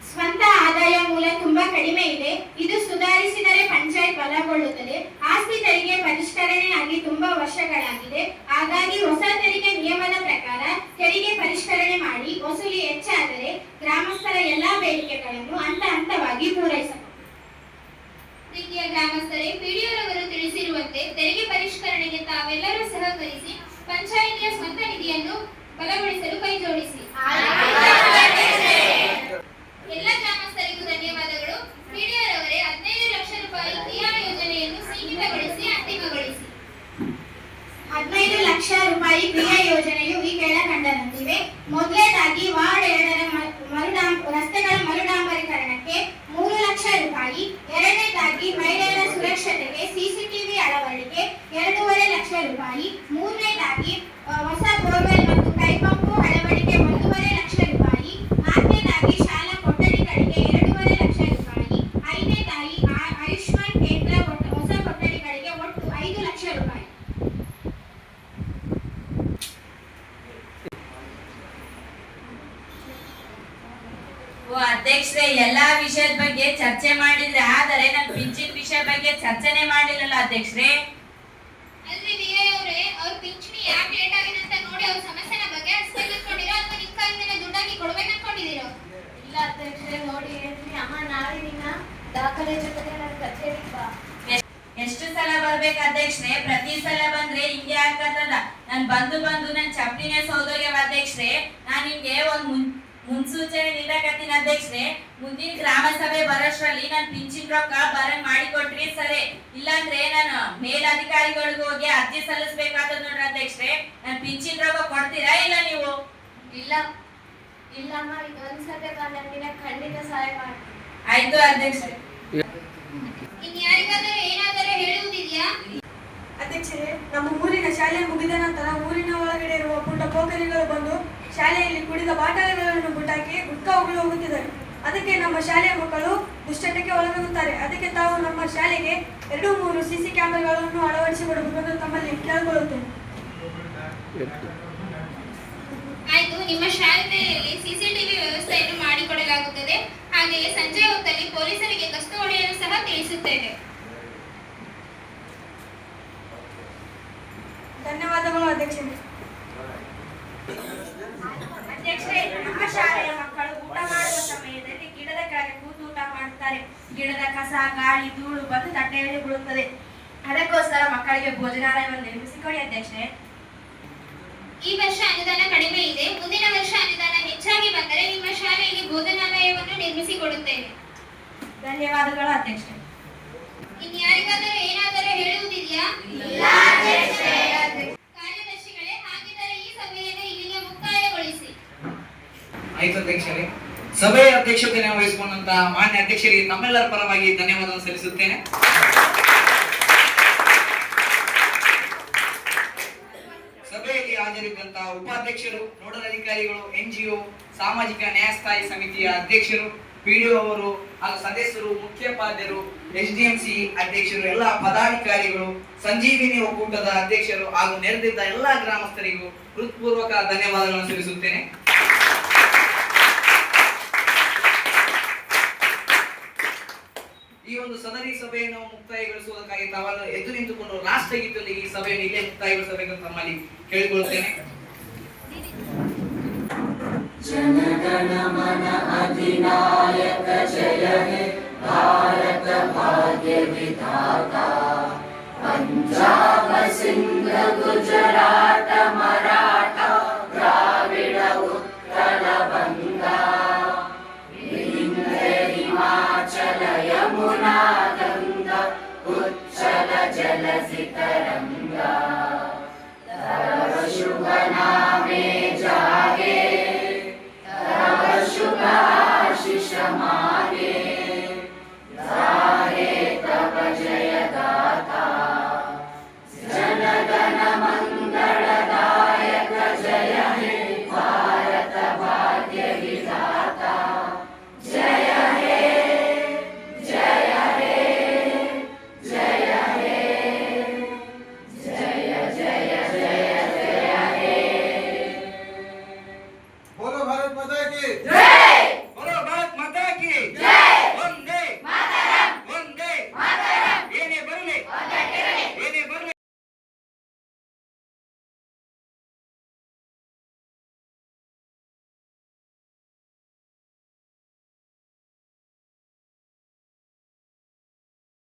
Speaker 1: ಸ್ವಂತ ಆದಾಯ ಮೂಲ ತುಂಬಾ ಕಡಿಮೆ ಇದೆ. ಇದು ಸುಧಾರಿಸಿದರೆ ಪಂಚಾಯತ್ ಬಲಗೊಳ್ಳುತ್ತದೆ. ಆಸ್ತಿ ತೆರಿಗೆ ಪರಿಷ್ಕರಣೆ ಆಗಿ ತುಂಬಾ ವರ್ಷಗಳಾಗಿದೆ. ಹಾಗಾಗಿ ಹೊಸ ತೆರಿಗೆ ನಿಯಮದ ಪ್ರಕಾರ ತೆರಿಗೆ ಪರಿಷ್ಕರಣೆ ಮಾಡಿ ವಸೂಲಿ ಹೆಚ್ಚಾದರೆ ಗ್ರಾಮಸ್ಥರ ಎಲ್ಲಾ ಬೇಡಿಕೆಗಳನ್ನು ಹಂತವಾಗಿ ಪೂರೈಸಬಹುದು. ಪ್ರೀತಿಯ ಗ್ರಾಮಸ್ಥರೇ, PDO ರವರು ತಿಳಿಸಿರುವಂತೆ ತೆರಿಗೆ ಪರಿಷ್ಕರಣೆಗೆ ತಾವೆಲ್ಲರೂ ಸಹಕರಿಸಿ ಪಂಚಾಯಿತಿಯ ಸ್ವಂತ ನಿಧಿಯನ್ನು ಬಲಗೊಳಿಸಲು ಕೈಜೋಡಿಸಿ. ಎಲ್ಲ ಗ್ರಾಮಸ್ಥರಿಗೂ ಧನ್ಯವಾದಗಳು. PDO ರವರೇ, 15 ಲಕ್ಷ ರೂಪಾಯಿ ಕ್ರಿಯಾ ಯೋಜನೆಯನ್ನು ಸೀಮಿತಗೊಳಿಸಿ ಅಂತಿಮಗೊಳಿಸಿ. 15 ಲಕ್ಷ ರೂಪಾಯಿ ಕ್ರಿಯಾ ಯೋಜನೆಯು ಈ ಕೆಳಕಂಡಂತಿವೆ. ಮೊದಲನೇದಾಗಿ ವಾರ್ಡ್ 2ರ ರಸ್ತೆಗಳ ಮರುಡಾಂಬರೀಕರಣಕ್ಕೆ 3 ಲಕ್ಷ ರೂಪಾಯಿ. ಎರಡನೇದಾಗಿ ಮಹಿಳೆಯರ ಸುರಕ್ಷತೆಗೆ CCTV ಅಳವಡಿಕೆ 2.5 ಲಕ್ಷ ರೂಪಾಯಿ. ಮೂರನೇದಾಗಿ ಹೊಸ ಬೋರ್ವೆಲ್ ಮತ್ತು ಕೈಪಂಪು ಅಳವಡಿಕೆ 1.5 ಲಕ್ಷ ರೂಪಾಯಿ. ನಾಲ್ಕನೇದಾಗಿ ಶಾಲಾ ಕೊಠಡಿಗಳಿಗೆ 2.5 ಲಕ್ಷ ರೂಪಾಯಿ. ಐದನೇದಾಗಿ ಆಯುಷ್ಮಾನ್ ಕೇಂದ್ರ ಹೊಸ ಕೊಠಡಿಗಳಿಗೆ ಒಟ್ಟು 5 ಲಕ್ಷ ರೂಪಾಯಿ.
Speaker 10: ಅಧ್ಯಕ್ಷರೇ, ಎಲ್ಲಾ ವಿಷಯದ ಬಗ್ಗೆ ಚರ್ಚೆ ಮಾಡಿದ್ರೆ, ಆದರೆ ನನ್ನ ಪಿಂಚಿನ ವಿಷಯ ಬಗ್ಗೆ ಚರ್ಚೆನೆ ಮಾಡಿಲ್ಲಲ್ಲ ಅಧ್ಯಕ್ಷರೇ?
Speaker 1: ಅಲ್ರಿ ವಿಜಯ್ ಅವರೇ, ಅವ್ರ ಪಿಂಚಣಿ ಯಾಕೆ ಲೇಟ್ ಆಗಿದೆ ಅಂತ ನೋಡಿ ಅವ್ರ ಸಮಸ್ಯೆನ ಬಗೆಹರಿಸಬೇಕು ಅನ್ಕೊಂಡಿರೋ ಅಥವಾ ನಿಮ್ಮ ಕೈಯಿಂದ ದುಡ್ಡಾಗಿ ಕೊಡ್ಬೇಕು ಅನ್ಕೊಂಡಿದ್ದೀರೋ?
Speaker 9: ಇಲ್ಲ ಅಧ್ಯಕ್ಷರೇ, ನೋಡಿ ಹೇಳ್ತೀನಿ. ಅಮ್ಮ, ನಾಳೆ ದಿನ ದಾಖಲೆ ಜೊತೆಗೆ ನನ್ನ ಕಚೇರಿಗೆ ಬಾ.
Speaker 10: ಎಷ್ಟು ಸಲ ಬರ್ಬೇಕು ಅಧ್ಯಕ್ಷರೇ? ಪ್ರತಿ ಸಲ ಬಂದ್ರೆ ಹಿಂಗೆ ಆಗ್ತದ. ನನ್ ಬಂದು ನನ್ ಚಪ್ಲಿನೇ ಸೌದೋಗ್ಯವ ಅಧ್ಯಕ್ಷರೇ. ನಾನ್ ನಿಮ್ಗೆ
Speaker 8: ಮುನ್ಸೂಚನೆ ನೀಡಕತ್ತೀನಿ ಅಧ್ಯಕ್ಷರೇ. ಮುಂದಿನ ಗ್ರಾಮ ಸಭೆ ಬರೋಷ್ರಲ್ಲಿ ನಾನು ಪಿಂಚಿನ ರೊಕ್ಕ ಬರಂಗ್ ಮಾಡಿಕೊಟ್ರಿ ಸರಿ, ಇಲ್ಲಾಂದ್ರೆ ನಾನು ಮೇಲಧಿಕಾರಿಗಳಿಗೆ ಹೋಗಿ ಅರ್ಜಿ ಸಲ್ಲಿಸಬೇಕಾಗ್ತದ ನೋಡ್ರಿ ಅಧ್ಯಕ್ಷರೇ. ನಾನು ಪಿಂಚಿನ ರೊಕ್ಕ ಕೊಡ್ತೀರಾ ಇಲ್ಲ ನೀವು?
Speaker 9: ಇಲ್ಲಮ್ಮ, ಇದೊಂದ್ಸತಿ ನನಗೆ ಖಂಡಿತ ಸಹಾಯ ಮಾಡಿ.
Speaker 8: ಆಯ್ತು ಅಧ್ಯಕ್ಷರೇ.
Speaker 1: ಇನ್ಯಾರಿಗಾದರೂ ಏನಾದರೂ ಹೇಳುವುದಿದೆಯಾ?
Speaker 11: ಅಧ್ಯಕ್ಷರೇ, ನಮ್ಮ ಊರಿನ ಶಾಲೆ ಮುಗಿದ ನಂತರ ಊರಿನ ಒಳಗಡೆ ಇರುವ ಪುಟ್ಟ ಪೋಖರಿಗಳು ಬಂದು ಶಾಲೆಯಲ್ಲಿ ಕುಡಿದ ಬಾಟಲಿಗಳನ್ನು ಗುಟ್ಟಾಕಿ ಗುಟ್ಕಾ ಉಗುಳು ಹೋಗುತ್ತಿದ್ದಾರೆ. ಅದಕ್ಕೆ ನಮ್ಮ ಶಾಲೆಯ ಮಕ್ಕಳು ದುಶ್ಚಟಕ್ಕೆ ಒಳಗಾಗುತ್ತಾರೆ. ಅದಕ್ಕೆ ತಾವು ನಮ್ಮ ಶಾಲೆಗೆ 2-3 CC ಕ್ಯಾಮೆರಾಗಳನ್ನು ಅಳವಡಿಸಿಕೊಡಬೇಕೆಂದು ತಮ್ಮಲ್ಲಿ ಕೇಳಿಕೊಳ್ಳುತ್ತೇನೆ.
Speaker 1: ಆಯ್ತು, ನಿಮ್ಮ ಶಾಲೆಯಲ್ಲಿ CCTV ವ್ಯವಸ್ಥೆಯನ್ನು ಮಾಡಿಕೊಡಲಾಗುತ್ತದೆ. ಹಾಗೆಯೇ ಸಂಜೆ ಹೊತ್ತಲ್ಲಿ ಪೊಲೀಸರಿಗೆ ಗಸ್ತು ಹೊಡೆಯಲು ಸಹ ತಿಳಿಸುತ್ತೇವೆ.
Speaker 11: ಧನ್ಯವಾದಗಳು ಅಧ್ಯಕ್ಷರೇ. ಅಧ್ಯಕ್ಷರೇ, ನಮ್ಮ ಶಾಲೆಯ ಮಕ್ಕಳು ಊಟ ಮಾಡುವ ಸಮಯದಲ್ಲಿ ಗಿಡದ ಕೆಳಗೆ ಕೂತು ಊಟ ಮಾಡುತ್ತಾರೆ. ಗಿಡದ ಕಸ, ಗಾಳಿ, ಧೂಳು ಬಂದು ತಟ್ಟೆಯಲ್ಲಿ ಬೀಳುತ್ತದೆ. ಅದಕ್ಕೋಸ್ಕರ ಮಕ್ಕಳಿಗೆ ಭೋಜನಾಲಯವನ್ನು ನಿರ್ಮಿಸಿಕೊಡಿ ಅಧ್ಯಕ್ಷರೇ.
Speaker 1: ಈ ವರ್ಷ ಅನುದಾನ ಕಡಿಮೆ ಇದೆ. ಮುಂದಿನ ವರ್ಷ ಅನುದಾನ ಹೆಚ್ಚಾಗಿ ಬಂದರೆ ನಿಮ್ಮ ಶಾಲೆಯಲ್ಲಿ ಭೋಜನಾಲಯವನ್ನು ನಿರ್ಮಿಸಿಕೊಡುತ್ತೇವೆ.
Speaker 11: ಧನ್ಯವಾದಗಳು ಅಧ್ಯಕ್ಷರೇ.
Speaker 1: ಇನ್ಯಾರಿಗಾದರೂ ಏನಾದರೂ ಹೇಳುವುದಿದೆಯಾ? ಕಾರ್ಯದರ್ಶಿಗಳೇ, ಹಾಗಿದ್ದರೆ ಈ ಸಭೆಯನ್ನು ಇಲ್ಲಿಗೆ ಮುಕ್ತಾಯಗೊಳಿಸಿ.
Speaker 5: ಆಯ್ತು ಅಧ್ಯಕ್ಷರೇ. ಸಭೆಯ ಅಧ್ಯಕ್ಷತೆಯನ್ನು ವಹಿಸಿಕೊಂಡಂತಹ ಮಾನ್ಯ ಅಧ್ಯಕ್ಷರಿಗೆ ತಮ್ಮೆಲ್ಲರ ಪರವಾಗಿ ಧನ್ಯವಾದ ಸಲ್ಲಿಸುತ್ತೇನೆ. ಸಭೆಯಲ್ಲಿ ಹಾಜರಿದ್ದಂತಹ ಉಪಾಧ್ಯಕ್ಷರು, ನೋಡಲ್ ಅಧಿಕಾರಿಗಳು, NGO, ಸಾಮಾಜಿಕ ನ್ಯಾಯ ಸ್ಥಾಯಿ ಸಮಿತಿಯ ಅಧ್ಯಕ್ಷರು, PDO ಅವರು ಹಾಗೂ ಸದಸ್ಯರು, ಮುಖ್ಯೋಪಾಧ್ಯಾಯರು, SDMC ಅಧ್ಯಕ್ಷರು, ಎಲ್ಲ ಪದಾಧಿಕಾರಿಗಳು, ಸಂಜೀವಿನಿ ಒಕ್ಕೂಟದ ಅಧ್ಯಕ್ಷರು ಹಾಗೂ ನೆರೆದಿದ್ದ ಎಲ್ಲ ಗ್ರಾಮಸ್ಥರಿಗೂ ಹೃತ್ಪೂರ್ವಕ ಧನ್ಯವಾದಗಳನ್ನು ಸಲ್ಲಿಸುತ್ತೇನೆ. ಈ ಒಂದು ಸದರಿ ಸಭೆಯನ್ನು ಮುಕ್ತಾಯಗೊಳಿಸುವುದಕ್ಕಾಗಿ ತಾವೆಲ್ಲ ಎದ್ದು ನಿಂತುಕೊಂಡು ರಾಷ್ಟ್ರಗೀತೆಯಲ್ಲಿ ಈ ಸಭೆಯನ್ನು ಇಲ್ಲೇ ಮುಕ್ತಾಯಗೊಳಿಸಬೇಕು ತಮ್ಮಲ್ಲಿ ಕೇಳಿಕೊಳ್ಳುತ್ತೇನೆ.
Speaker 6: ಜನಗಣ ಮನ ಅಧಿನಾಯಕ ಜಯ ಹೇ ಭಾರತ ಭಾಗ್ಯ ವಿಧಾತ, ಪಂಜಾಬ ಸಿಂಧ ಗುಜರಾತ